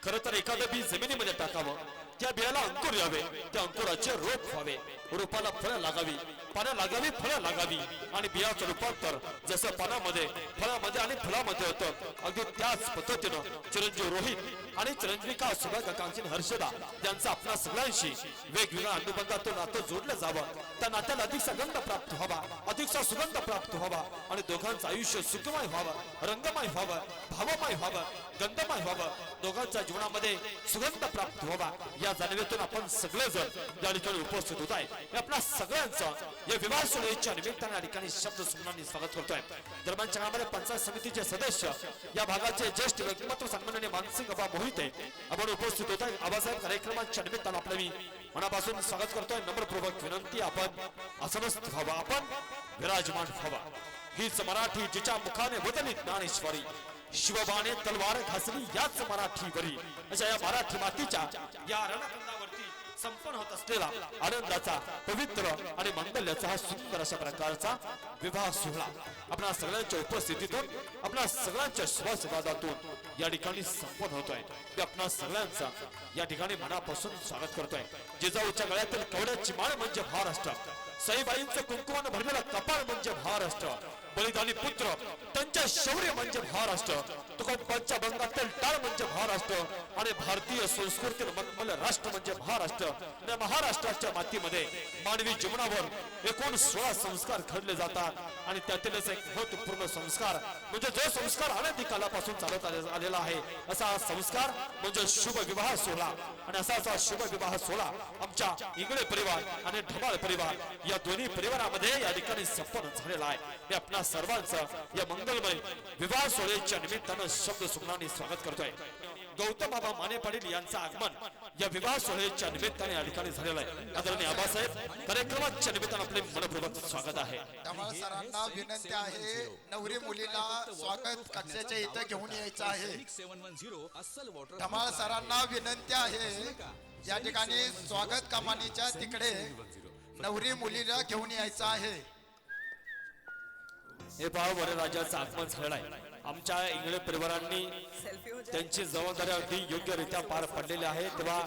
खरं तर एखादं बी जमिनीमध्ये टाकावं, त्या बियाला अंकुर यावे, त्या अंकुराचे रोप व्हावे, रोपाला फळं लागावी, पानं लागावी, फळं लागावी आणि बियाचं रूपांतर जसं पानामध्ये फळामध्ये आणि फळामध्ये होतं, अगदी त्याच पद्धतीनं चिरंजीव रोहित आणि चिरंजीविका शुभाकांक्षी हर्षदा यांचा आपल्या सगळ्यांशी वेगवेगळ्या अनुबंधातून नातं जोडलं जावं. त्या नात्याला अधिकचा गंध प्राप्त व्हावा, अधिकचा सुगंध प्राप्त व्हावा आणि दोघांचं आयुष्य सुखमय व्हावं, रंगमय व्हावं, भावमय व्हावं, गंधमय व्हावं, दोघांच्या जीवनामध्ये सुगंध प्राप्त व्हावा या जाणीवेतून आपण सगळेजण या ठिकाणी उपस्थित होत आहे. आपल्या सगळ्यांचं या विवाह सोहळ्याच्या निमित्ताने या ठिकाणी शब्द सुमनांनी स्वागत करतोय. दरम्यानच्या काळामध्ये पंचायत समितीचे सदस्य या भागाचे ज्येष्ठ व्यक्तिमत्व सन्माननीय मानसिंग अबा मोहिते आपण उपस्थित होत आहे. आबासाहेब कार्यक्रमाच्या निमित्तानं आपलं मी मनापासून स्वागत करतोय. नम्रपूर्वक विनंती, आपण आसनस्थ व्हावा, आपण विराजमान व्हावा. हीच मराठी जिच्या मुखाने वदनी ज्ञानेश्वरी, शिवबाने तलवार घासली याच मराठीवरी. अशा या मराठी मातीच्या या रणखंडावरती संपन्न होत असलेला आनंदाचा पवित्र आणि मंगल्याचा हा सुंदर अशा प्रकारचा विवाह सोहळा आपल्या सगळ्यांच्या उपस्थितीतून आपल्या सगळ्यांच्या शुभाशुभादातून या ठिकाणी संपन्न होतोय. ते आपल्या सगळ्यांचा या ठिकाणी मनापासून स्वागत करतोय. जिजाऊच्या गळ्यातील कवड्याची माळ म्हणजे महाराष्ट्र, साईबाईंचं कुंकुमानं भरलेलं कपाळ म्हणजे महाराष्ट्र, बलिदानी पुत्र त्यांच्या शौर्य म्हणजे महाराष्ट्र, तुका पंचभंगातील टाळ म्हणजे महाराष्ट्र आणि भारतीय संस्कृतीतील मखमल राष्ट्र म्हणजे महाराष्ट्र. आणि महाराष्ट्राच्या मातीमध्ये मानवी जीवनावर एकूण 16 संस्कार घडले जातात आणि त्यातीलच एक महत्वपूर्ण संस्कार म्हणजे जो संस्कार अनेक कालापासून चालत आलेला आहे असा हा संस्कार म्हणजे शुभ विवाह सोहळा. आणि असाच हा शुभ विवाह सोहळा आमच्या इंगळे परिवार आणि ढमाळ परिवार या दोन्ही परिवारामध्ये या ठिकाणी संपन्न झालेला आहे. मी आपणा सर्वांचं या मंगलमय विवाह सोहळ्याच्या निमित्तानं शब्द सुमनाने स्वागत करतोय. गौतम बाबा माने पाटील यांचं आगमन या विवाह सोहळ्याच्या निमित्ताने या ठिकाणी झालेलं आहे. आदरणीय आबासाहेब कार्यक्रमाच्या निमित्तानं आपले मनपूर्वक स्वागत आहे. धमाळ सरांना विनंती आहे, नवरी मुलीला स्वागत कक्षाच्या इथं घेऊन यायचं आहे. धमाळ सरांना विनंती आहे, या ठिकाणी स्वागत कमानीच्या तिकडे नवरी मुलीला घेऊन यायचं आहे. हे पहा वरराजाचं आगमन झालेलं आहे. आमच्या इंगळे परिवारांनी त्यांची जबाबदारी अगदी योग्यरित्या पार पडलेली आहे. तेव्हा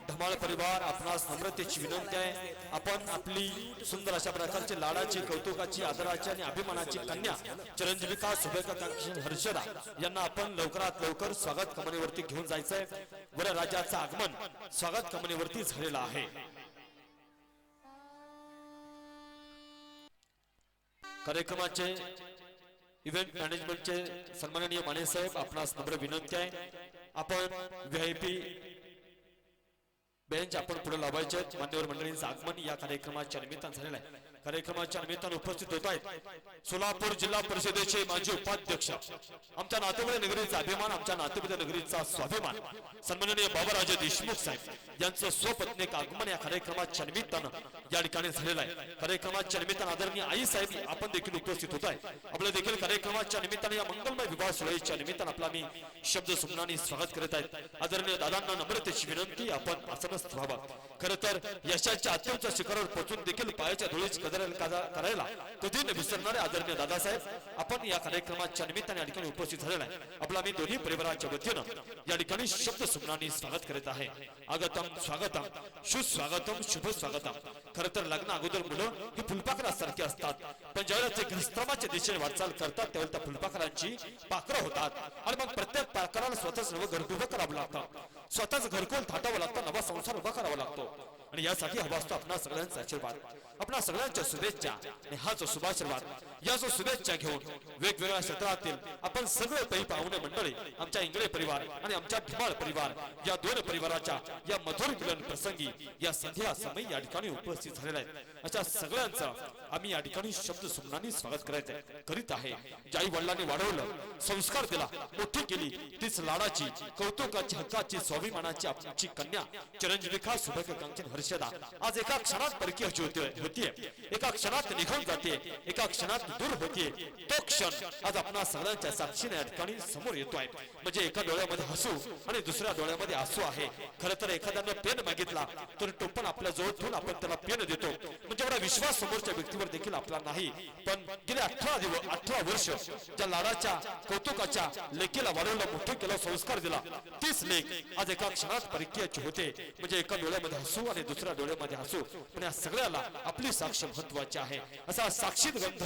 धमाळ परिवार आपणास नम्रतेची विनंती आहे, आपण आपली सुंदर अशा प्रकारची लाडाची कौतुकाची आदराची आणि अभिमानाची कन्या चिरंजीविका शुभेकांक्षी हर्षदा यांना आपण लवकरात लवकर स्वागत कमानीवरती घेऊन जायचंय. वरराजाचं आगमन स्वागत कमानीवरती झालेलं आहे. कार्यक्रमाचे इव्हेंट मॅनेजमेंटचे सन्माननीय माने साहेब आपणास नम्र विनंती आहे, आपण व्हीआयपी बेंच आपण पुढे लावायचे. मान्यवर मंडळींचं आगमन या कार्यक्रमाच्या निमित्तानं झालेलं आहे. कार्यक्रमाच्या निमित्तानं उपस्थित होत आहेत सोलापूर जिल्हा परिषदेचे माजी उपाध्यक्ष, आमच्या नातेवाईक नगरीचा अभिमान, आमच्या नातेवाईक नगरीचा स्वाभिमान सन्माननीय बाबाराजे देशमुख साहेब यांचं स्वपत्नीक आगमन या कार्यक्रमाच्या निमित्तानं या ठिकाणी झालेलं आहे. कार्यक्रमाच्या निमित्तानं आदरणीय आई साहेब आपण देखील उपस्थित होत आहे. आपल्या देखील कार्यक्रमाच्या निमित्तानं या मंगलमय विवाह सोहळ्याच्या निमित्तानं आपला मी शब्द सुमनाने स्वागत करत आहेत. आदरणीय दादांना नम्रतेची विनंती, आपण आसनस्थ व्हावं. खरं तर यशाच्या अत्यंत शिखरावर पोहोचून देखील पायाच्या धुळीची कदर करायला कधी न विसरणारे आदरणीय दादासाहेब आपण या कार्यक्रमाच्या निमित्ताने या ठिकाणी उपस्थित झालेला आहे. आपला मी दोन्ही परिवाराच्या वतीनं या ठिकाणी शब्द सुमनाने स्वागत करत आहे. आगतम स्वागतम सुस्वागतम शुभ स्वागतम. खरं तर लग्न अगोदर मुलं ही फुलपाखरासारखी असतात, पण ज्यावेळेला ते ग्रहस्थानाच्या दिशेने वाटचाल करतात त्यावेळेला त्या फुलपाखरांची पाखरं होतात आणि मग प्रत्येक पाखराला स्वतःच नवं घर उभं करावं लागतं, स्वतःच घरकुल थाटावं लागतं, नवा संसार उभा करावा लागतो. आणि यासाठी हवा असतो आपणा सगळ्यांचा आशीर्वाद, आपणा सगळ्यांच्या शुभेच्छा. आणि हा जो शुभाशीर्वाद, या जो शुभेच्छा घेऊन वेगवेगळ्या क्षेत्रातील आपण सगळे पै पाहुणे मंडळी, आमच्या इंगळे परिवार आणि आमच्या ढमाळ परिवार या दोन परिवाराच्या या मधुर मिलन प्रसंगी या संध्या समय या ठिकाणी उपस्थित झालेल्या आहेत. अशा सगळ्यांचं आम्ही या ठिकाणी शब्द सुमनाने स्वागत करीत आहे. ज्याई वडिलांनी वाढवलं, संस्कार दिला, मोठी केली, तीच लाडाची कौतुकाची हक्काची स्वाभिमानाची आमची कन्या चिरंजीविका शुभेकांक्षी हर्षदा आज एका क्षणात परकीय होतीये, एका क्षणात निघून जाते, एका क्षणात दूर होतीये. तो क्षण आज आपणा सगळ्यांच्या साक्षीने या ठिकाणी समोर येतोय. म्हणजे एका डोळ्यामध्ये हसू आणि दुसऱ्या डोळ्यामध्ये आसू आहे. खरं तर एखाद्याने पेन मागितला तर तो पण आपल्या जवळ ठेवून आपण त्याला पेन देतो. म्हणजे एवढा विश्वास समोरच्या व्यक्तीवर देखील आपला नाही. पण गेले 18 वर्ष ज्या लाडाच्या कौतुकाच्या लेकीला वाढवलं, मोठं केलं, संस्कार दिला, तीच लेक आज एका क्षणात परकीयाची होते. म्हणजे एका डोळ्यामध्ये हसू आणि दुसऱ्या डोळ्यामध्ये हसू, पण या सगळ्याला आपली साक्ष महत्वाची आहे. असा साक्षीत गंध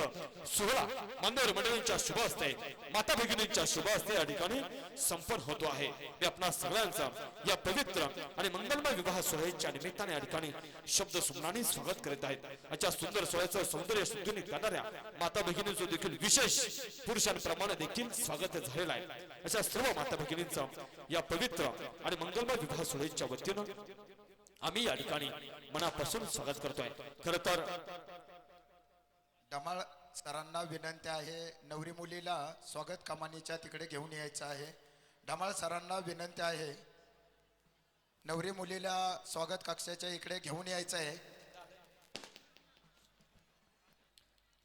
सोहळा मान्यवर मंडळींच्या शुभ असते, माता भगिनींच्या शुभ असते या ठिकाणी संपन्न होतो आहे. मी आपणा सगळ्यांचा या पवित्र आणि मंगलमय विवाह सोहळ्याच्या निमित्ताने या ठिकाणी शब्द सुमनाने स्वागत करीत आहेत. अशा सुंदर सोहळ्याचं सौंदर्य शुद्धीने करणाऱ्या माता भगिनींचं देखील विशेष पुरुषांप्रमाणे देखील स्वागत झालेलं आहे. अशा सर्व माता भगिनींचं या पवित्र आणि मंगलमय विवाह सोहळ्याच्या वतीनं आम्ही या ठिकाणी मनापासून स्वागत करतोय. खरं तर धमाळ सरांना विनंती आहे, नवरी मुलीला स्वागत कमानीच्या तिकडे घेऊन यायचं आहे. धमाळ सरांना विनंती आहे, नवरी मुलीला स्वागत कक्षाच्या इकडे घेऊन यायचं आहे.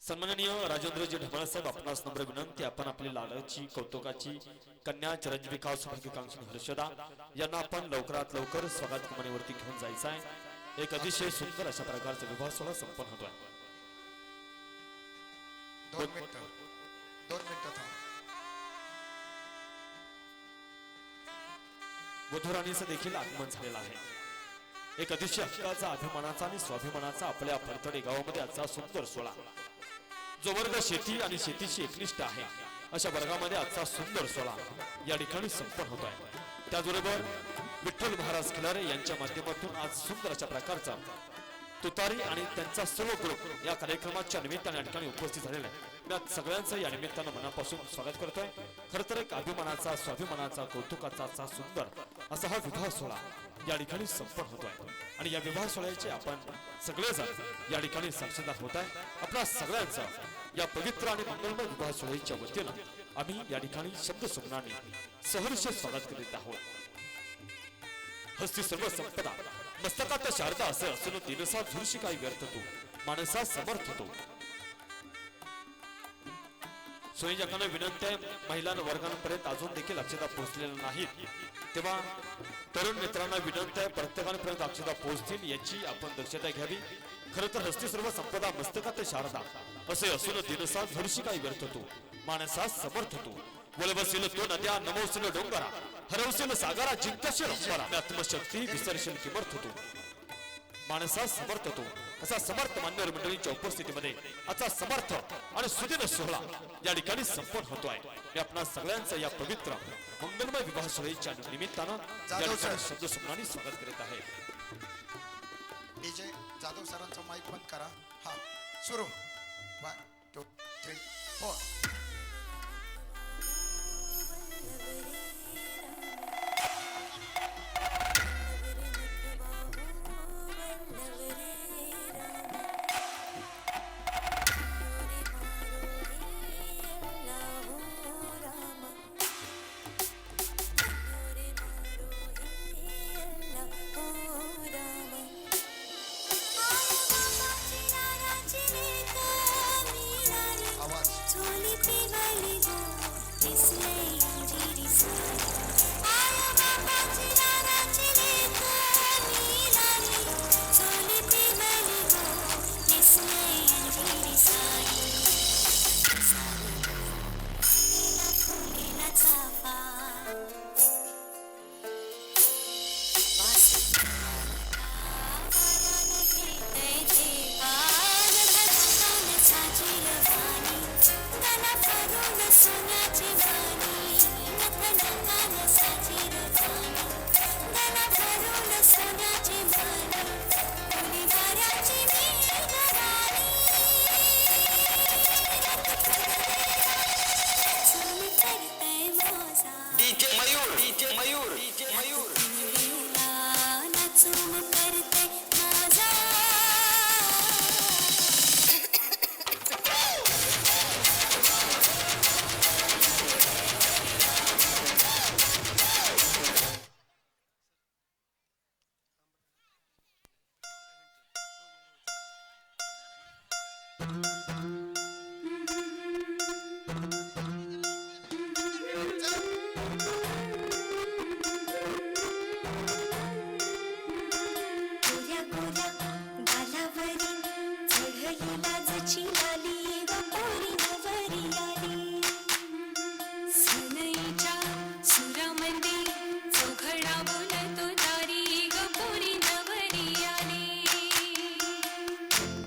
सन्माननीय राजेंद्रजी ढमाळ साहेब आपणास नम्र विनंती, आपण आपली लाडाची कौतुकाची कन्या चिरंजीविका सौभाग्यकांक्षी हर्षदा यांना आपण लवकरात लवकर स्वागत कमानीवरती घेऊन जायचं आहे. एक अतिशय सुंदर अशा प्रकारचा विवाह सोहळा संपन्न होतोय. 2 मिनिटं थांब. वधूराणीचं देखील आगमन झालेलं आहे. एक अतिशय हक्काचा, अभिमानाचा आणि स्वाभिमानाचा आपल्या फरतडे गावामध्ये आजचा सुंदर सोहळा जो वर्ग शेती आणि शेतीशी एकनिष्ठ आहे अशा वर्गामध्ये आजचा सुंदर सोहळा या ठिकाणी संपन्न होत आहे. त्याचबरोबर विठ्ठल महाराज खिलारे यांच्या माध्यमातून आज सुंदर अशा प्रकारचा तुतारी आणि त्यांचा सर्व ग्रुप या कार्यक्रमाच्या निमित्ताने या ठिकाणी उपस्थित झालेला आहे. मी आज सगळ्यांचं या निमित्तानं मनापासून स्वागत करतोय. खरं तर एक अभिमानाचा, स्वाभिमानाचा, कौतुकाचा असा सुंदर असा हा विवाह सोहळा या ठिकाणी संपन्न होतोय आणि या विवाह सोहळ्याचे आपण सगळेजण या ठिकाणी साक्षीदार होत आहे. आपल्या सगळ्यांचं या पवित्र आणि मंगलमय विवाह सोहळ्याच्या वतीनं आम्ही या ठिकाणी शब्द सुमनाने सहर्ष स्वागत करीत आहोत. हस्ती सर्व संपदा मस्तकात शारदा असं असून दिनसा झुरशी काही व्यर्थ तू माणसा समर्थ तो. संयोजकांना विनंती आहे, महिला वर्गांपर्यंत अजून देखील अक्षता पोहोचलेल्या नाहीत तेव्हा तरुण मित्रांना विनंती आहे, प्रत्येकापर्यंत अक्षता पोहोचतील याची आपण दक्षता घ्यावी. खरं तर हस्ती सर्व संपदा मस्तकात शारदा असे असून दिनसा झुरशी काही व्यर्थ तू माणसा समर्थ तू. वळवशील तो नद्या, नमवशील डोंगरा, हरवशील सागरा, जिंकशील अंबरा, आत्मशक्ती विसरशील किमर्थ तू माणसा समर्थ तू. असा समर्थ मान्यवर मंडळींच्या उपस्थितीमध्ये आजचा समर्थ आणि सुदिन सोहळा या ठिकाणी संपन्न होतोय. मी आपणा सगळ्यांचं या पवित्र मंगलमय विवाह सोहळ्याच्या निमित्तानं या ठिकाणी शब्द सुमनाने स्वागत करीत आहे. डीजे जाधव सरांचा माईक बंद करा. हा सुरू 1 2 3 4.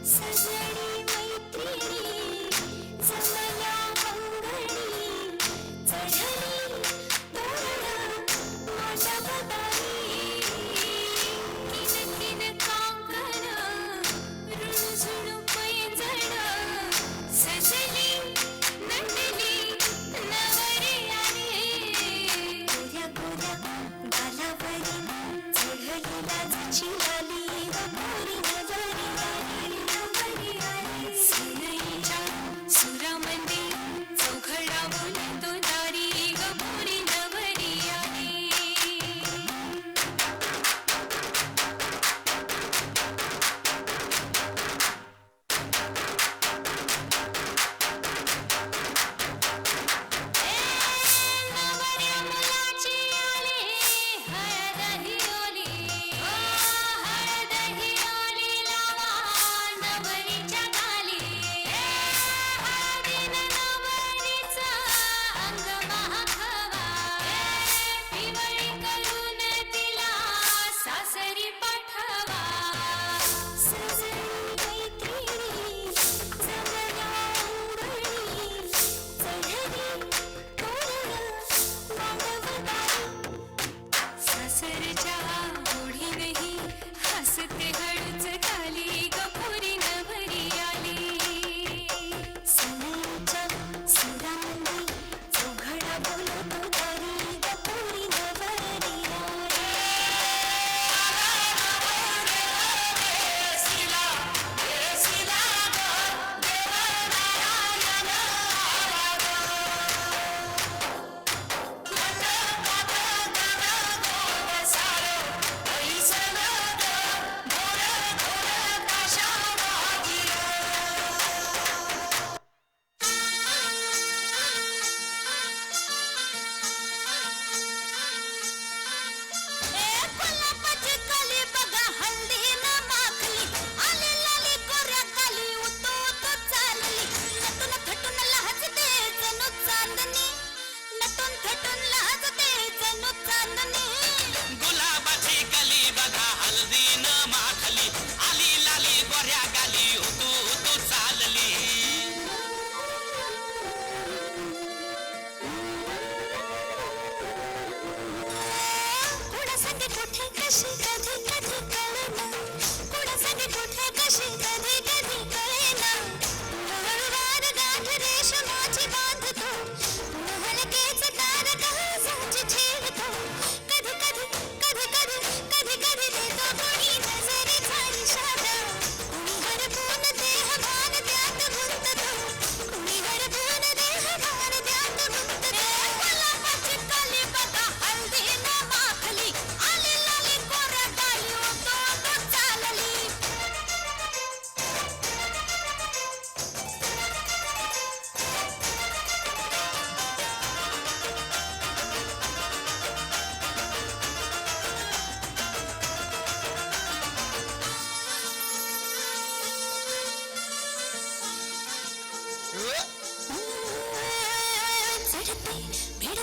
सजनी मैत्री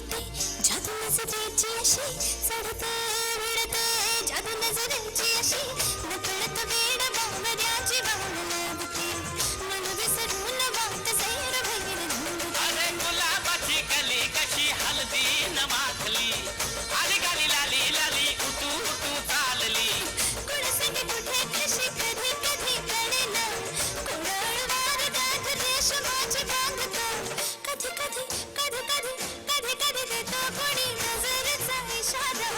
उडते जादू नजरेची अशी चढते उडते जादू नजरेची अशी नकळत वेड बावऱ्याची बावळ लागते मन विसरून वाट सैर भैर धुंदते अरे गुलाबाची कली कशी हलदी न माखली आली गाली लाली लाली उतू उतू चालली कुणासाठी कुठे कशी कधी कधी कळेना कुणाळवार गाठ रेशमाची बांधतो कधी कधी कधी कधी कधी कधी देतो कोणी नजरेचा इशारा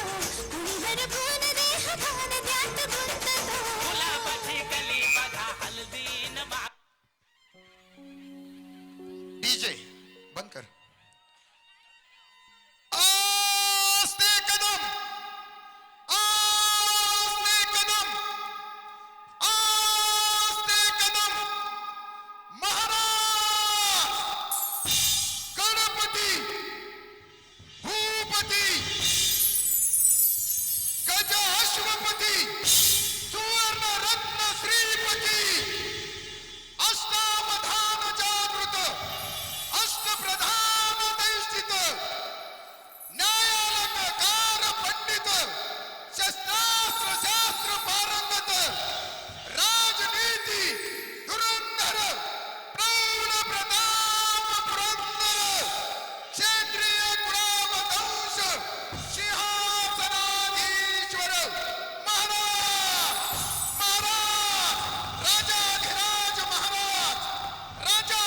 कुणी हरपून देह भान त्यात गुंततो गुलाबाची कली बघा हलदी न मा डीजे बंद कर. आस्ते कदम, आस्ते कदम, आस्ते कदम. महाराज गणपती भूपती गज अश्वपती सुवर्ण रत्न श्रीपती अष्टावधान जागृत अष्टप्रधान दैष्ठित न्यायालयकार पंडित शस्त्रास्त्र शास्त्र पारंगत राजनीती धुरंधर प्रौढ प्रताप पुरंदर क्षेत्रीय कुळावतंश सिंहासनाधीश्वर महाराज महाराज राजाधिराज महाराज राजा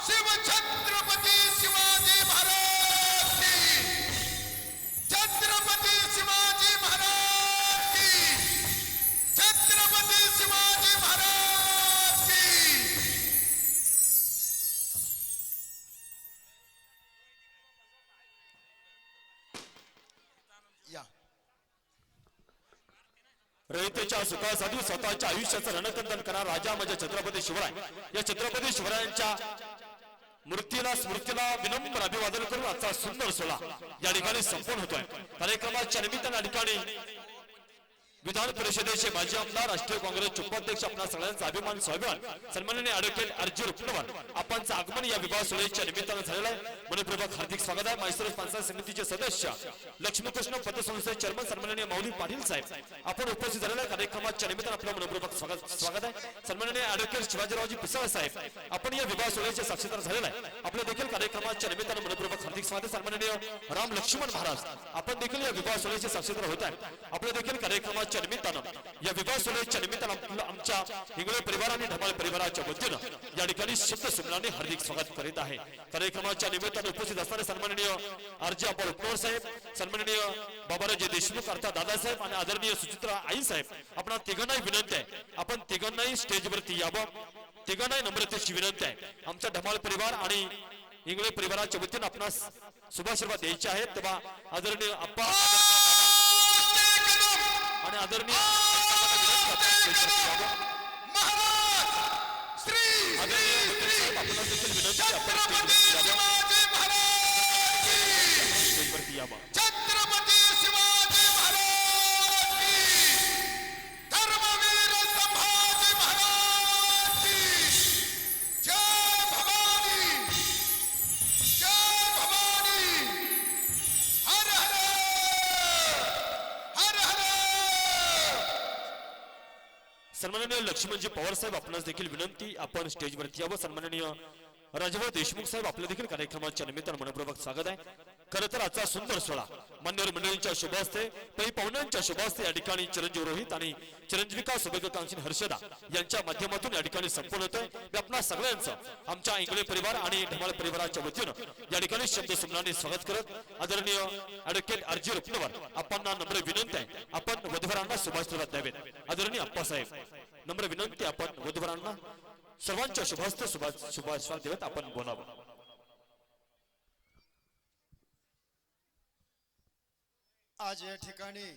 शिवछत्रपती शिवाजी महाराज की छत्रपती शिवाजी महाराज की छत्रपती शिवाजी महाराज की. या रयतेच्या सुखासाठी स्वतःच्या आयुष्याचं रणकंदन करणारा राजा म्हणजे छत्रपती शिवराय. या छत्रपती शिवरायांच्या मूर्तीला स्मृतीला विनम्र अभिवादन करून आजचा सुंदर सोहळा या ठिकाणी संपन्न होतोय. कार्यक्रमाच्या निमित्ताने या ठिकाणी विधान परिषदेचे माजी आमदार राष्ट्रीय काँग्रेसचे उपाध्यक्ष आपल्या सगळ्यांचा अभिमान स्वाभिमान सन्माननीय ॲडव्होकेट अर्जुन रुपनवर आपणचं आगमन या विवाह सोहळ्याच्या निमित्तानं झालेलं आहे. मनपूर्वक हार्दिक स्वागत आहे. म्हैसूर पंचायत समितीचे सदस्य लक्ष्मीकृष्ण पतसंस्थेचे चेअरमन सन्माननीय माऊली पाटील साहेब आपण उपस्थित झालेल्या कार्यक्रमाच्या निमित्तानं आपलं मनपूर्वक स्वागत आहे. सन्माननीय ॲडव्होकेट शिवाजीरावजी पिसाळ साहेब आपण या विवाह सोहळ्याचे साक्षीदार झालेला आहे. आपल्या देखील कार्यक्रमाच्या निमित्तानं मनपूर्वक हार्दिक स्वागत. सन्माननीय राम लक्ष्मण महाराज आपण देखील या विवाह सोहळ्याचे साक्षीदार होत आहे. आपल्या देखील कार्यक्रमाच्या निमित्तानं या विवाह सोहळ्याच्या निमित्तानं आमच्या हिंगळे परिवार आणि धमाल परिवाराच्या वतीनं या ठिकाणी शब्द सुमनाने हार्दिक स्वागत करीत आहे. कार्यक्रमाच्या निमित्तानं उपस्थित असणारे सन्माननीय आरजी अप्पा उपनवर साहेब सन्माननीय बाबाराजे देशमुख अर्थात दादासाहेब आणि आदरणीय सुचित्रा आई साहेब आपण तिघांनाही विनंती आहे आपण तिघांनाही स्टेजवरती यावं. तिघांनाही नम्रतेची विनंती आहे. आमचा धमाल परिवार आणि इंगळे परिवाराच्या वतीनं आपणास शुभाशीर्वाद द्यायचे आहेत. तेव्हा आदरणीय अप्पा आणि आदरणीय महाराज श्री आपणास देखील विनंती छत्रपती शिवाजी महाराज की स्टेजवरती यावं. छत्रपती शिवाजी महाराज की धर्मवीर संभाजी महाराज की जय भवानी जय भवानी हर हर हर हर. सन्माननीय लक्ष्मणजी पवार साहेब आपणास देखील विनंती आपण स्टेजवरती यावं. सन्माननीय राजभाऊ देशमुख साहेब आपल्या देखील कार्यक्रमाच्या निमित्तानं मनपूर्वक स्वागत आहे. खरं तर आजचा सुंदर सोहळा मान्यवर मंडळींच्या शुभ हस्ते पै पाहुण्यांच्या शुभ हस्ते या ठिकाणी चिरंजीव रोहित आणि चिरंजीविका सौभाग्यकांक्षी हर्षदा यांच्या माध्यमातून या ठिकाणी संपूर्ण होतोय. मी आपणा सगळ्यांचं आमच्या इंगळे परिवार आणि धमाल परिवाराच्या वतीनं या ठिकाणी शब्द सुमनाने स्वागत करत आदरणीय ॲडव्होकेट अर्जी रुपनवर आपणा नम्र विनंती आहे आपण वधूवरांना शुभाशीर्वाद द्यावेत. आदरणीय अप्पासाहेब नम्र विनंती आपण वधूवरांना सर्वांच्या शुभहस्ते शुभाशीर्वाद देवत आपण बोलावं. आज या ठिकाणी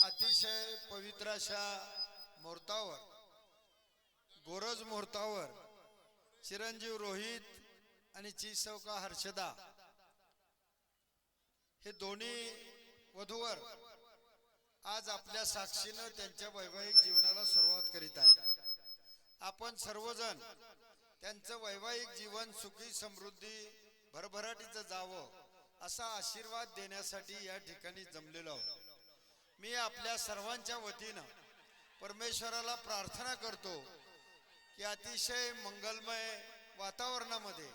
अतिशय पवित्र अशा मुहूर्तावर गोरज मुहूर्तावर चिरंजीव रोहित आणि चिसौका हर्षदा हे दोन्ही वधूवर आज आपल्या साक्षीनं त्यांच्या वैवाहिक जीवनाला सुरुवात करीत आहेत. आपण सर्वजण त्यांचं वैवाहिक जीवन सुखी समृद्धी भरभराटीचं जावं असा आशीर्वाद देण्यासाठी या ठिकाणी जमलेलो आहोत. मी आपल्या सर्वांच्या वतीनं परमेश्वराला प्रार्थना करतो की अतिशय मंगलमय वातावरणामध्ये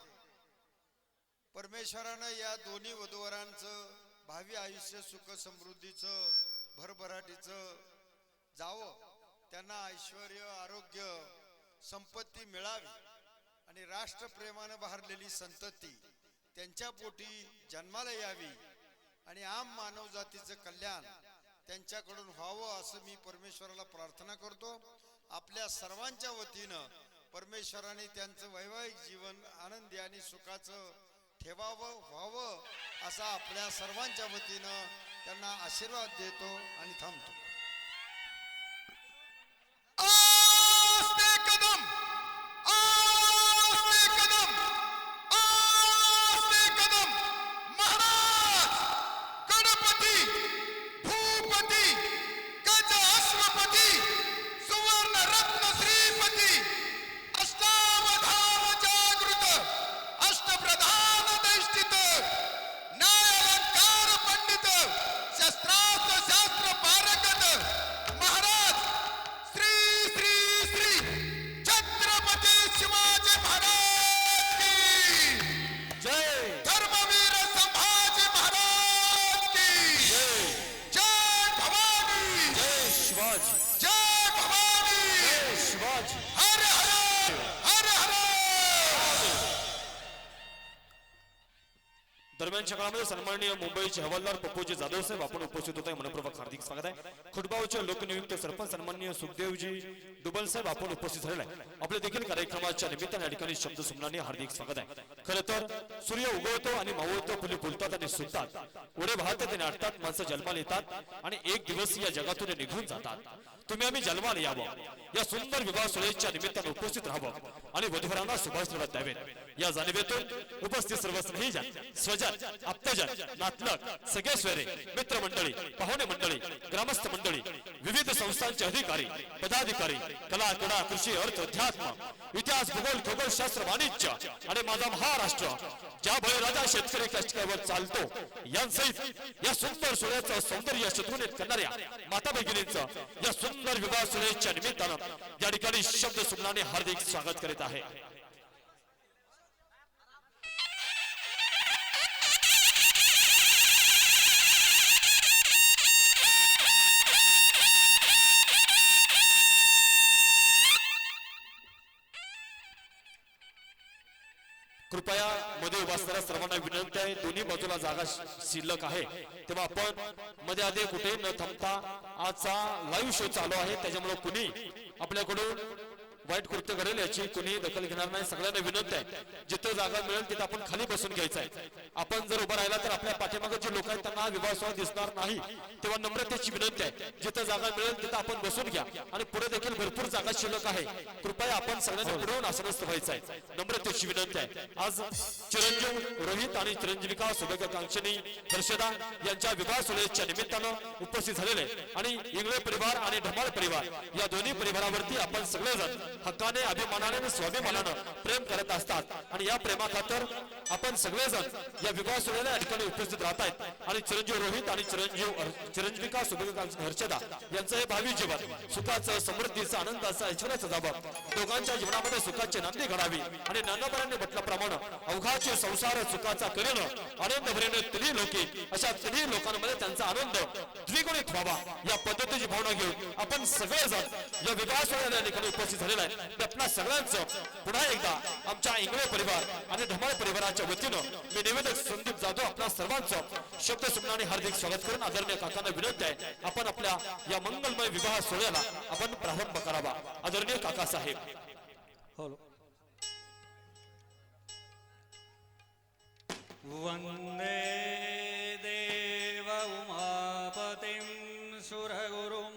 परमेश्वरानं या दोन्ही वधूवरांचं भावी आयुष्य सुख समृद्धीचं भरभराटीचं जावं, त्यांना ऐश्वर आरोग्य संपत्ती मिळावी आणि राष्ट्रप्रेमानं बहरलेली संतती त्यांच्या पोटी जन्माला यावी आणि आम मानवजातीचं कल्याण त्यांच्याकडून व्हावं असं मी परमेश्वराला प्रार्थना करतो. आपल्या सर्वांच्या वतीनं परमेश्वराने त्यांचं वैवाहिक जीवन आनंदी आणि सुखाचं ठेवावं व्हावं असा आपल्या सर्वांच्या वतीनं त्यांना आशीर्वाद देतो आणि थांबतो. आस्ते कदम, आस्ते कदम, आस्ते कदम. महाराज गणपती भूपती गज अश्वपती सुवर्ण रत्न श्रीपती अष्टावधान जागृत अष्टप्रधान दैष्टित न्यायालंकार पंडित शस्त्रास्त्र शास्त्र पारंगत महाराज श्री श्री श्री छत्रपती शिवाजी महाराज की जय धर्मवीर संभाजी महाराज की जय भवानी, जय शिवाजी, जय भवानी, जय शिवाजी. हर हर हर हर. दरम्यानच्या काळामध्ये सन्माननीय मुंबईचे हवालदार पप्पूजी जाधव साहेब आपण उपस्थित होते. मनपूर्वक हार्दिक स्वागत आहे. खुटबावचे लोकनियुक्त सरपंच सन्माननीय सुखदेवजी डुबल साहेब आपण उपस्थित झालेले आहे. आपल्या देखील कार्यक्रमाच्या निमित्ताने या ठिकाणी शब्द सुमनाने हार्दिक स्वागत आहे. खरं तर सूर्य उगवतो आणि मावळतो, फुले फुलतात आणि सुटतात, उडे वाहतात आणि आटतात, माणसं जन्माला येतात आणि एक दिवस या जगातून निघून जातात. तुम्ही आम्ही जन्माला यावं, या सुंदर विवाह सोहळ्याच्या निमित्ताने उपस्थित राहावं आणि वधूवरांना शुभाशीर्वाद द्यावेत या जाणीवेतून उपस्थित सर्व स्नेहीजन, स्वजन, आप्तजन, नातलग, सगळे सोयरे, मित्रमंडळी, पाहुणे मंडळी, ग्रामस्थ मंडळी, विविध संस्थांचे अधिकारी, पदाधिकारी, कला, क्रीडा, कृषी, अर्थ, अध्यात्म, इतिहास, भूगोल, खगोलशास्त्र, वाणिज्य आणि माझा महाराष्ट्र ज्या बळीराजा शेतकरी कष्टावर चालतो यांसहित या सुंदर सोहळ्याचं सौंदर्य शत्रुनेत करणाऱ्या माता भगिनींचं या सुंदर विवाह सोहळ्याच्या निमित्तानं या ठिकाणी शब्द सुमनाने हार्दिक स्वागत करीत आहे. कृपया मध्ये उभा असणाऱ्या सर्वांना विनंती आहे, दोन्ही बाजूला जागा शिल्लक आहे तेव्हा आपण मध्ये आधी कुठे न थांबता आजचा लाईव्ह शो चालू आहे, त्याच्यामुळे कुणी आपल्याकडून वाईट कृत्य घडेल याची कुणी दखल घेणार नाही. सगळ्यांना विनंती आहे, जिथे जागा मिळेल तिथे आपण खाली बसून घ्यायचं आहे. आपण जर उभा राहिला तर आपल्या पाठीमागे जे लोक आहेत त्यांना विवाह सोहळा दिसणार नाही, तेव्हा नम्रतेची विनंती आहे, जिथे जागा मिळेल तिथे आपण बसून घ्या आणि पुढे देखील भरपूर जागा शिल्लक आहे. कृपया आपण सगळ्यांनी पुढून आसनस्थ व्हायचं आहे, नम्रतेची विनंती आहे. आज चिरंजीव रोहित आणि चिरंजीविका सौभाग्यकांक्षिणी हर्षदा यांच्या विवाह सोहळ्याच्या निमित्तानं उपस्थित झालेले आणि इंगळे परिवार आणि धमाल परिवार या दोन्ही परिवारावरती आपण सगळेजण हक्काने, अभिमानाने आणि स्वाभिमानानं प्रेम करत असतात आणि या प्रेमाखातर आपण सगळेजण या विवाह सोहळ्याला या ठिकाणी उपस्थित राहत आहेत आणि चिरंजीव रोहित आणि चिरंजीविका सौभाग्यकांक्षी हर्षदा यांचं हे भावी जीवन सुखाचं, समृद्धीचं, आनंदाचं, ऐश्वर्याचं जावं, दोघांच्या जीवनामध्ये सुखाची नांदी घडावी आणि नानाबारांनी म्हटल्याप्रमाणे अवघाचे संसार सुखाचा करीन आनंद भरेन तिन्ही लोके, अशा तिन्ही लोकांमध्ये त्यांचा आनंद द्विगुणित व्हावा या पद्धतीची भावना घेऊन आपण सगळेजण या विवाह सोहळ्याला या ठिकाणी उपस्थित झालेला आहे. आपल्या सगळ्यांचं पुन्हा एकदा आमच्या इंगळे परिवार आणि धमाल परिवाराच्या वतीनं मी निवेदक संदीप जाधव आपल्या सर्वांचं शब्द सुमनाने हार्दिक स्वागत करून आदरणीय काकांना विनंती आहे, आपण आपल्या या मंगलमय विवाह सोहळ्याला आपण प्रारंभ करावा. आदरणीय काका साहेब. वंदे देव उमापतिं सुरगुरुं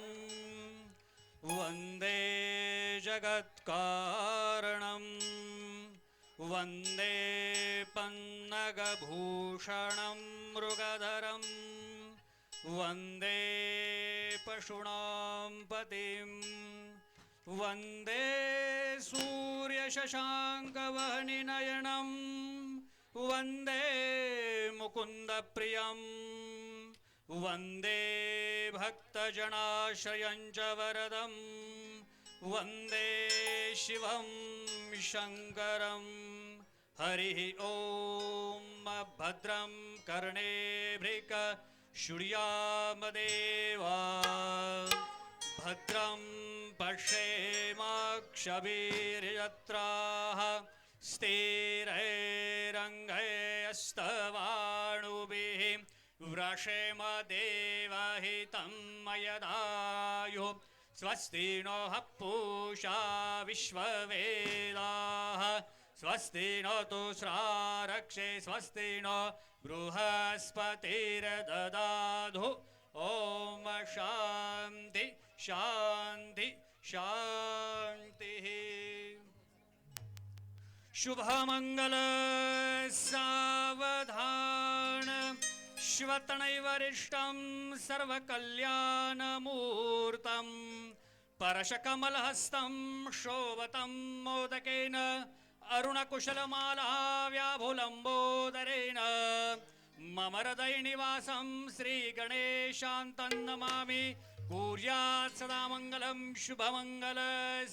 वंदे जगत्कारणं वंदे पन्नगभूषणं मृगधरं वंदे पशूनां पतिं वंदे सूर्यशशाङ्कवह्निनयनं वंदे मुकुन्द मुकुन्दप्रियं वन्दे भक्तजनाश्रयं च वरदं वन्दे शिवं शङ्करं हरिः ॐ भद्रं कर्णेभिः शृणुयामदेवा भद्रं पश्येमाक्षभिर्यत्राः स्थिरैरङ्गैस्तवाणुभिः वृषेमदेवहितं मयदायुः स्वस्ति नः पूषा विश्ववेदाः स्वस्ति न तुस्रारक्षे स्वस्ति न बृहस्पतिर्ददातु ॐ शान्ति शान्ति शान्तिः शुभमङ्गल सावधान श्वतनैवरिष्टं सर्वकल्याणमूर्तं परशकमलहस्तं शोभतं मोदकेन अरुणकुशलमालाव्याभुलम्बोदरेण मम हृदयनिवासं श्रीगणेशान्तं नमामि कुर्यात् सदा मङ्गलं शुभमङ्गल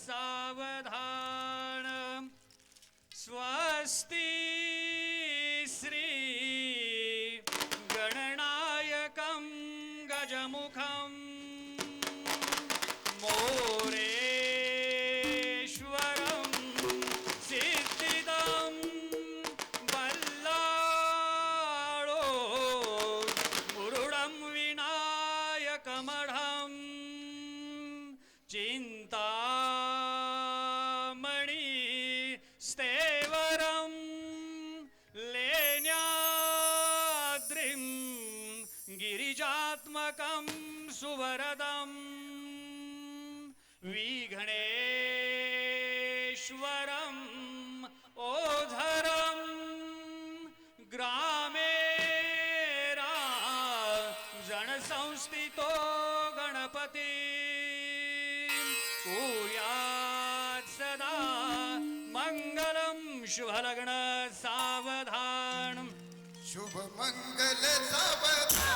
सावधान स्वस्ति श्री गणनायकं गजमुखं मोरेश्वरं सिद्धिदं बल्लाळो मुरुडं विनायकमढं चिन्तामणि स्तेवरं लेण्याद्रिं गिरिजात्मकं सुवरदं विघ्नेश्वरम् ओझरं ग्रामे जनसंस्थितो गणपति कुर्यात् सदा मङ्गलं शुभलग्न सावधानम् शुभ मंगल सावधान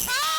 Bye.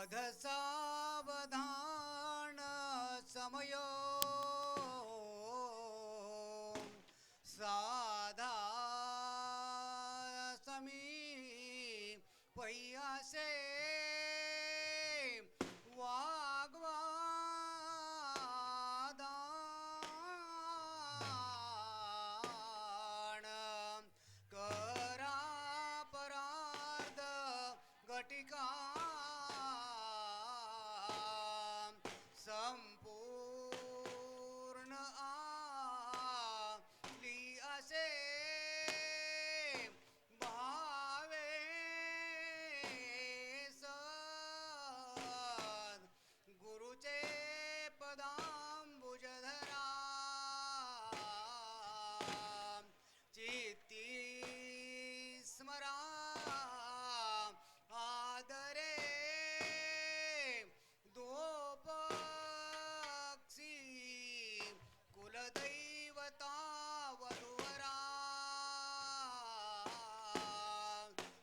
अध सावधान समय साधा समी पैयासे वाग्वादान करा परार्ध घटिका संपूर्ण आली असे भावे सद गुरुचे पदांबुजधरा चित्ती स्मरा आदरे दोपक्षी कुलदैवता वधुवरा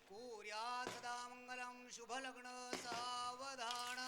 कुर्यात् सदा मंगलम शुभलग्न सावधान.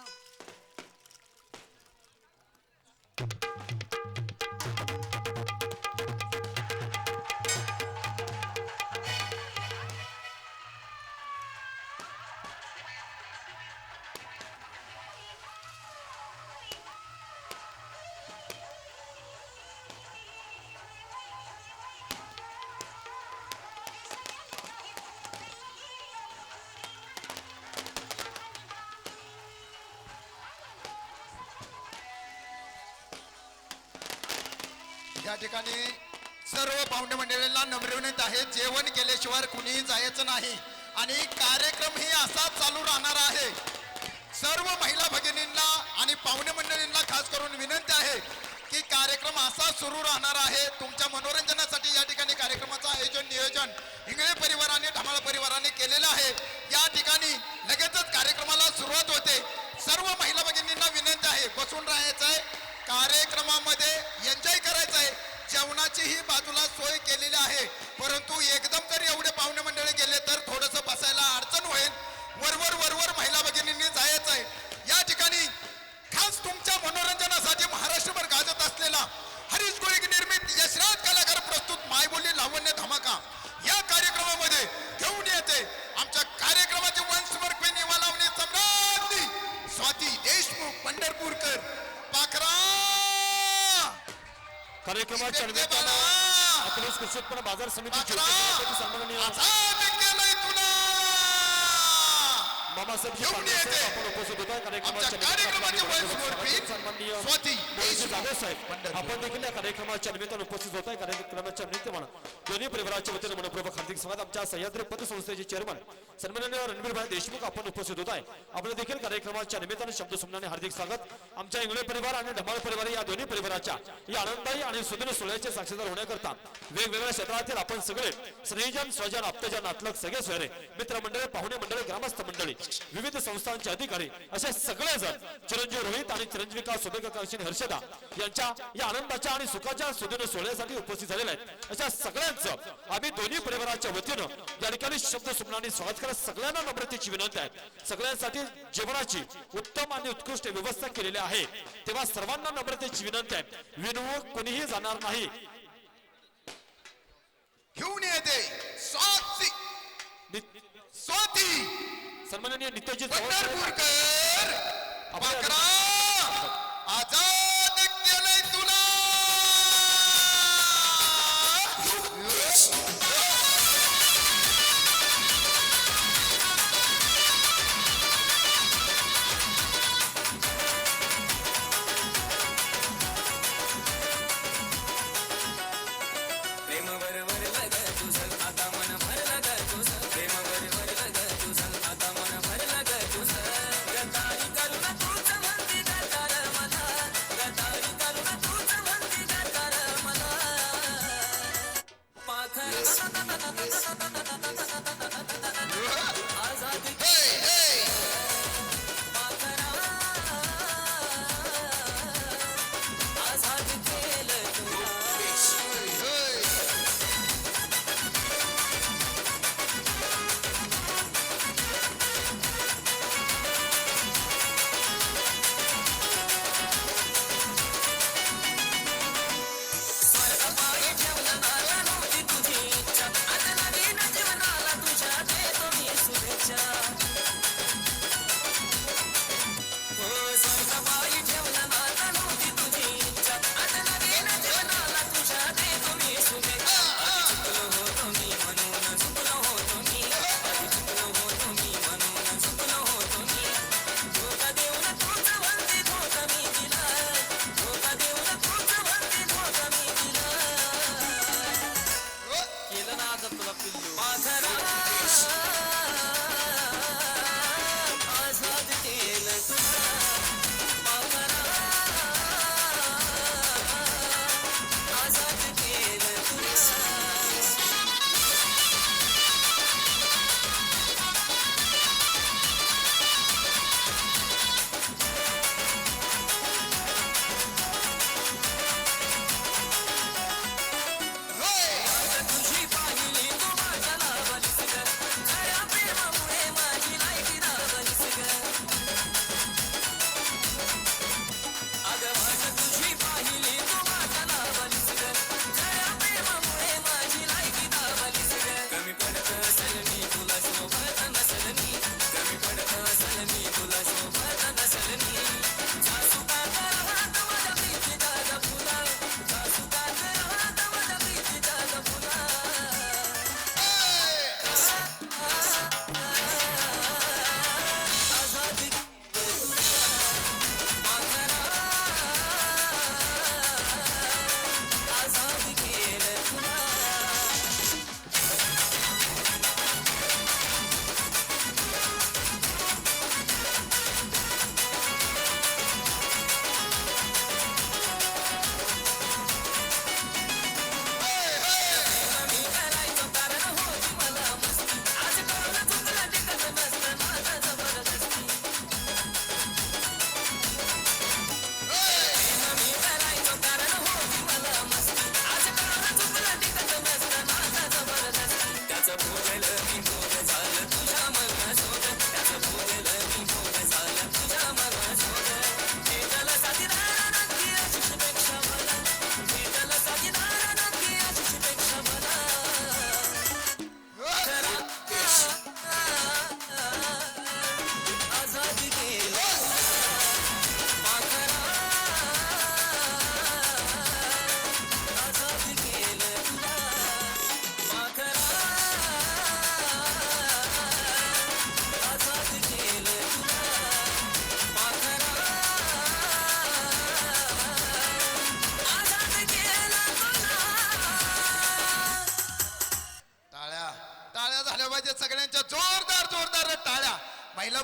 या ठिकाणी सर्व पाहुणे मंडळींना नम्र विनंती आहे, जेवण केल्याशिवाय कुणीही जायचं नाही आणि कार्यक्रम ही असाच चालू राहणार आहे. सर्व महिला भगिनींना आणि पाहुणे मंडळींना खास करून विनंती आहे की कार्यक्रम असा सुरू राहणार आहे. तुमच्या मनोरंजनासाठी या ठिकाणी कार्यक्रमाचं नियोजन इंगळे परिवाराने धमाळ परिवाराने केलेलं आहे. या ठिकाणी लगेचच कार्यक्रमाला सुरुवात होते. सर्व महिला भगिनींना विनंती आहे, बसून राहायचं आहे, कार्यक्रमामध्ये एन्जॉय करायचं आहे. जेवणाची ही बाजूला सोय केलेली आहे, परंतु एकदम जर एवढे पाहुणे मंडळी गेले तर थोडंसं बसायला अडचण होईल. वरवर महिला भगिनींनी जायचं आहे. या ठिकाणी खास तुमच्या मनोरंजनासाठी महाराष्ट्रभर गाजत असलेला हरीश गोळी निर्मित यशराज कलाकार प्रस्तुत मायबोली लावण्य धमाका या कार्यक्रमामध्ये घेऊन येते आमच्या कार्यक्रमाचे वंशवर निवा लावणी सम्राज्ञी स्वाती देशमुख पंढरपूरकर पाखरा. कार्यक्रमाच्या निमित्तानं अकलूज कृषी उत्पन्न बाजार समितीचे सन्माननीय मामासाहेबजी पांडे आपण उपस्थित होता. कार्यक्रमाच्या सन्माननीय मोहितजी जाधव साहेब आपण देखील या कार्यक्रमाच्या निमित्तानं उपस्थित होता. कार्यक्रमाच्या निमित्तानं दोन्ही परिवाराच्या वतीने मनपूर्वक हार्दिक स्वागत. आमच्या सह्याद्री पतसंस्थेचे चेअरमन सन्माननीय रणवीरभाई देशमुख आपण उपस्थित होत आहे. आपण देखील कार्यक्रमाच्या निमित्तानं शब्दसुमनाने हार्दिक स्वागत. आमच्या इंगळे परिवार आणि धमाळ परिवार या दोन्ही परिवाराच्या या आनंददायी आणि सुदिन सोहळ्याचे साक्षीदार होण्याकरता वेगवेगळ्या क्षेत्रातील आपण सगळे स्नेहजन स्वजन आप्तजन नातलग सगळे सोयरे मित्रमंडळी पाहुणे मंडळी ग्रामस्थ मंडळी विविध संस्थांचे अधिकारी असे सगळेजण चिरंजीव रोहित आणि चिरंजीविका सुभेकाक्षी हर्षदा यांच्या या आनंदाच्या आणि सुखाच्या सुदिन सोहळ्यासाठी उपस्थित झालेले आहेत. अशा सगळ्यांचं आम्ही दोन्ही परिवाराच्या वतीनं या ठिकाणी शब्दसुमनाने स्वागत करत सगळ्यांना नम्रतेची विनंती आहे. सगळ्यांसाठी जेवणाची उत्तम आणि उत्कृष्ट व्यवस्था केलेली आहे, तेव्हा सर्वांना नम्रतेची विनंती आहे, विनवू कोणीही जाणार नाही. घेऊन येते स्वाती सन्माननीय नित्यजी पंढरपूरकर पाखरा आजाद केलंय तुला. आता मन भरलं ग तुझं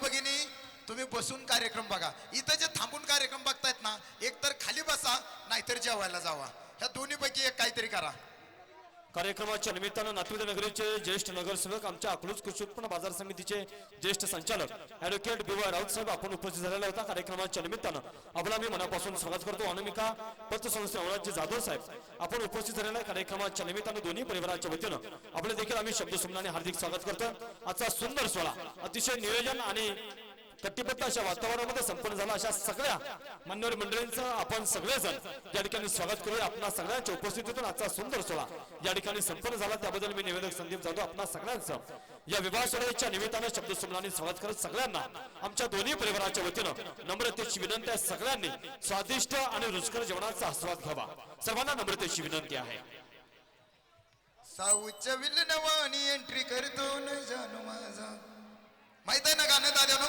भगिनी तुम्ही बसून कार्यक्रम बघा. इथं जे थांबून कार्यक्रम बघतायत ना, एक तर खाली बसा नाहीतर जेवायला जावा. ह्या दोन्ही पैकी एक काहीतरी करा. कार्यक्रमाच्या निमित्तानं नातविद नगरीचे ज्येष्ठ नगरसेवक आमच्या अकलूज कृषी उत्पन्न बाजार समितीचे ज्येष्ठ संचालक ॲडव्होकेट बी.वाय. राऊत साहेब आपण उपस्थित झालेला होता. कार्यक्रमाच्या निमित्तानं आपला मी मनापासून स्वागत करतो. अनामिका पतसंस्थे अमराजी जाधव साहेब आपण उपस्थित झालेल्या कार्यक्रमाच्या निमित्तानं दोन्ही परिवाराच्या वतीनं आपले देखील आम्ही शब्दसुमनाने हार्दिक स्वागत करतो. आजचा सुंदर सोहळा अतिशय नियोजन आणि कटिबद्ध अशा वातावरणामध्ये संपन्न झाला. अशा सगळ्या मान्यवर मंडळींचं आपण सगळेजण या ठिकाणी स्वागत करूया. आपणा सगळ्यांच्या उपस्थितीतून आजचा सुंदर सोहळा या ठिकाणी संपन्न झाला. त्याबद्दल मी निवेदक संदीप जाधव आपणा सगळ्यांचं या विवाह सोहळ्याच्या निमित्तानं शब्दसुमनाने स्वागत करत सगळ्यांना आमच्या दोन्ही परिवाराच्या वतीनं नम्रतेची विनंती आहे. सगळ्यांनी स्वादिष्ट आणि रुचकर जेवणाचा आस्वाद घ्यावा. सर्वांना नम्रतेची विनंती आहे. साऊच विलनवाणी एंट्री करतो न जाणू माझा. माहित आहे ना गाणं दाद्यानो?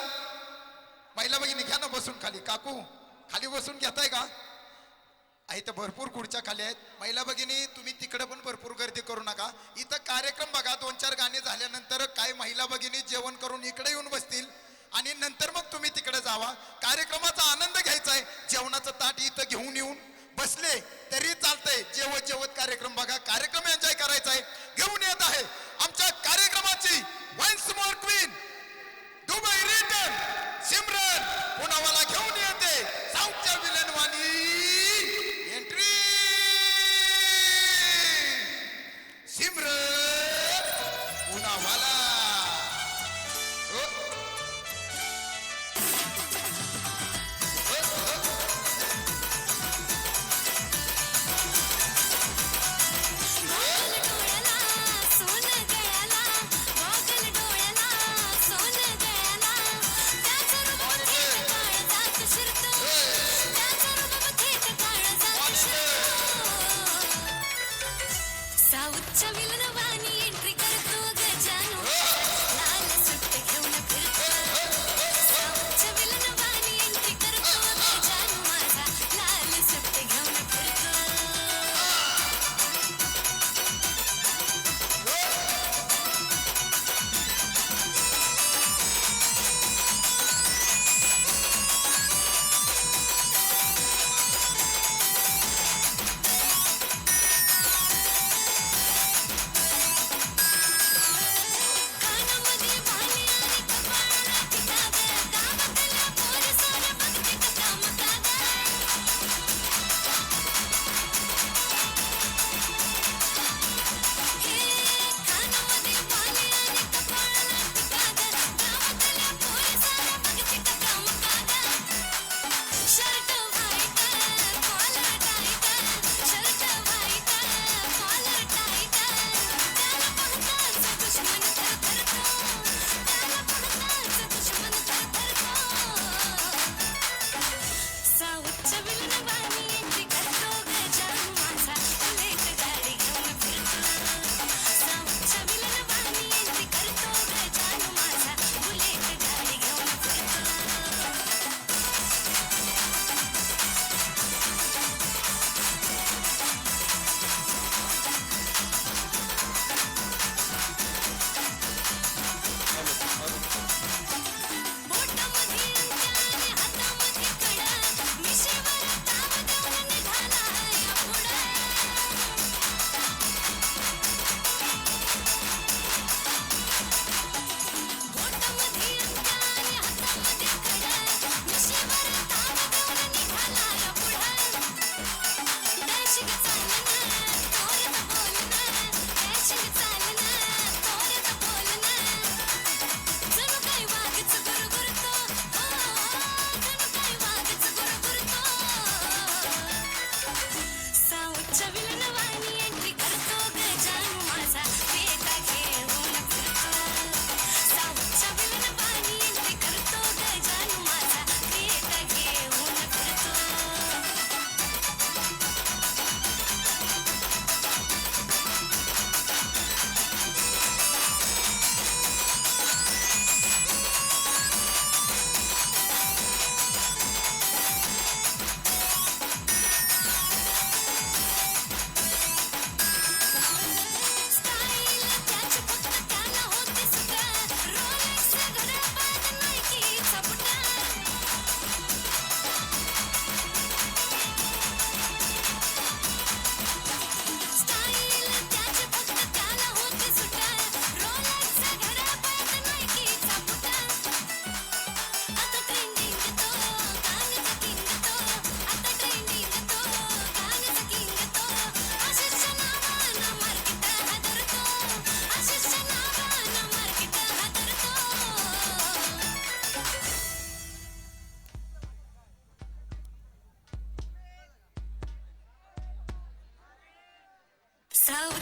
महिला भगिनी घ्या ना बसून खाली. काकू खाली बसून घेताय का? आहे तर भरपूर खुर्च्या खाली आहेत. महिला भगिनी तुम्ही तिकडे पण भरपूर गर्दी करू नका. इथं कार्यक्रम बघा. 2-4 गाणी झाल्यानंतर काही महिला भगिनी जेवण करून इकडे येऊन बसतील आणि नंतर मग तुम्ही तिकडे जावा. कार्यक्रमाचा आनंद घ्यायचा आहे. जेवणाचं ताट इथं घेऊन येऊन बसले तरी चालतंय. जेवत जेवत कार्यक्रम बघा. कार्यक्रम एन्जॉय करायचा आहे. घेऊन येत आहे आमच्या कार्यक्रमाची once more queen Dubai return Simran Poonawala घेऊन येते. साऊथच्या विलनवाणी एंट्री सिमरन पुनावाला. सोन गळ्याला, गॉगल डोळ्याला,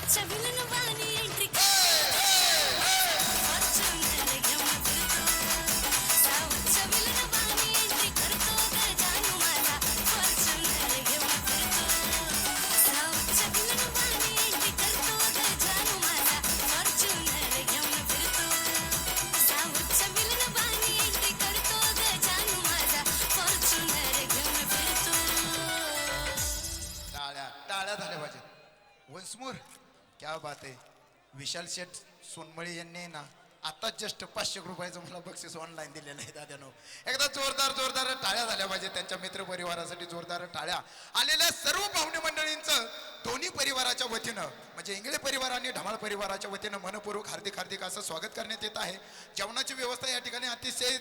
सावरच्या विलनवाणी एंट्री फॉर्च्युनर घेऊन फिरतो सावरच्या विलनवाणी एंट्री करतो ग जानू माझा फॉर्च्युनर घेऊन फिरतो सावरच्या विलनवाणी एंट्री करतो ग जानू माझा फॉर्च्युनर घेऊन फिरतो सावरच्या विलनवाणी एंट्री करतो ग जानू माझा फॉर्च्युनर घेऊन फिरतो टाळ्या टाळ्या झाल्या पाहिजे वन्स मोर क्या बात आहे विशाल शेठ सोनमळी यांनी ना आता जस्ट 500 रुपयाचं मला बक्षीस ऑनलाईन दिलेलं आहे दादानो एकदा जोरदार टाळ्या झाल्या पाहिजे त्यांच्या मित्र परिवारासाठी जोरदार टाळ्या आलेल्या सर्व पाहुणे मंडळींचं दोन्ही परिवाराच्या वतीनं म्हणजे इंगळे परिवार आणि ढमाळ परिवाराच्या वतीनं मनपूर्वक हार्दिक असं स्वागत करण्यात येत आहे जेवणाची व्यवस्था या ठिकाणी अतिशय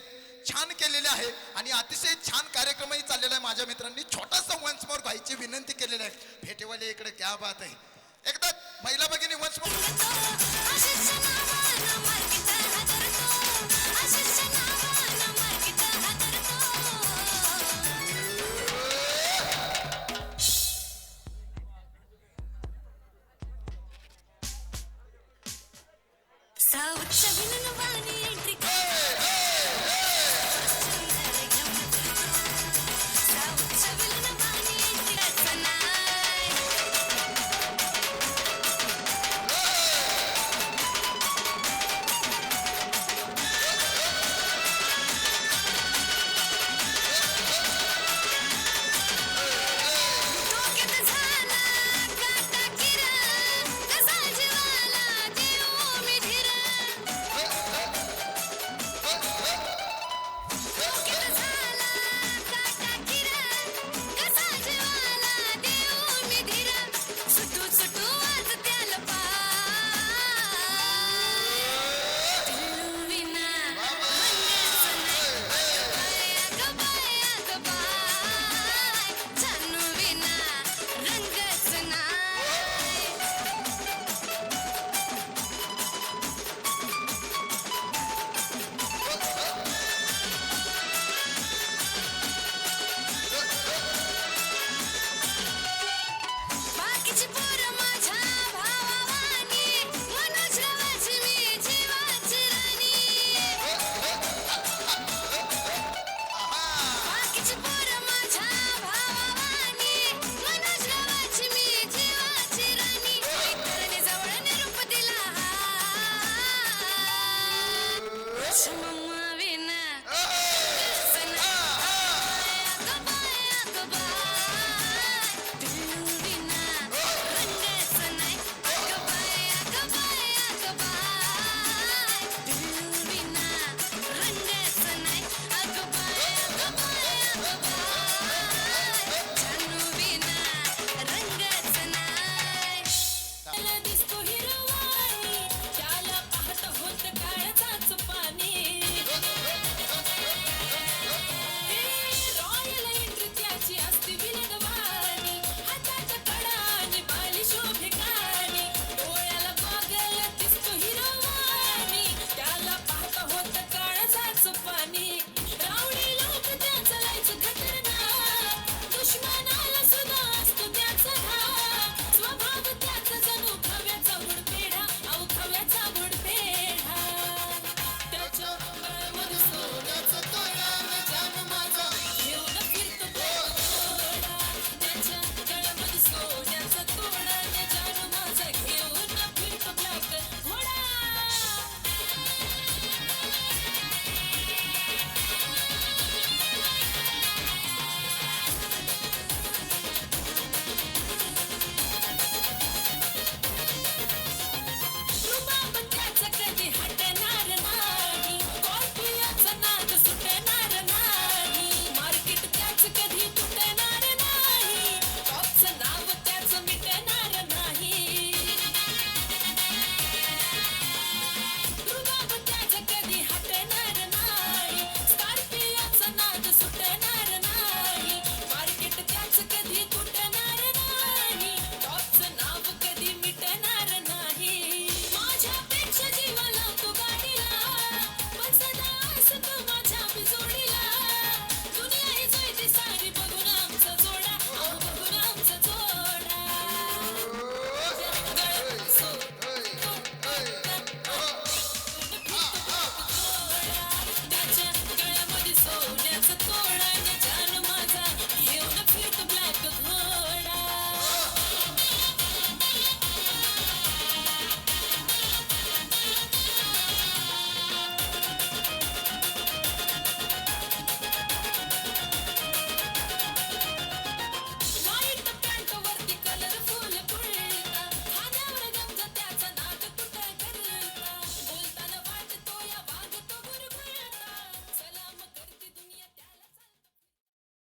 छान केलेली आहे आणि अतिशय छान कार्यक्रमही चाललेला आहे माझ्या मित्रांनी छोटासा वन्स मोर व्हायची विनंती केलेली आहे फेटेवाले इकडे क्या बात आहे एकदा महिला भगिनी वन्स मोर आशेचं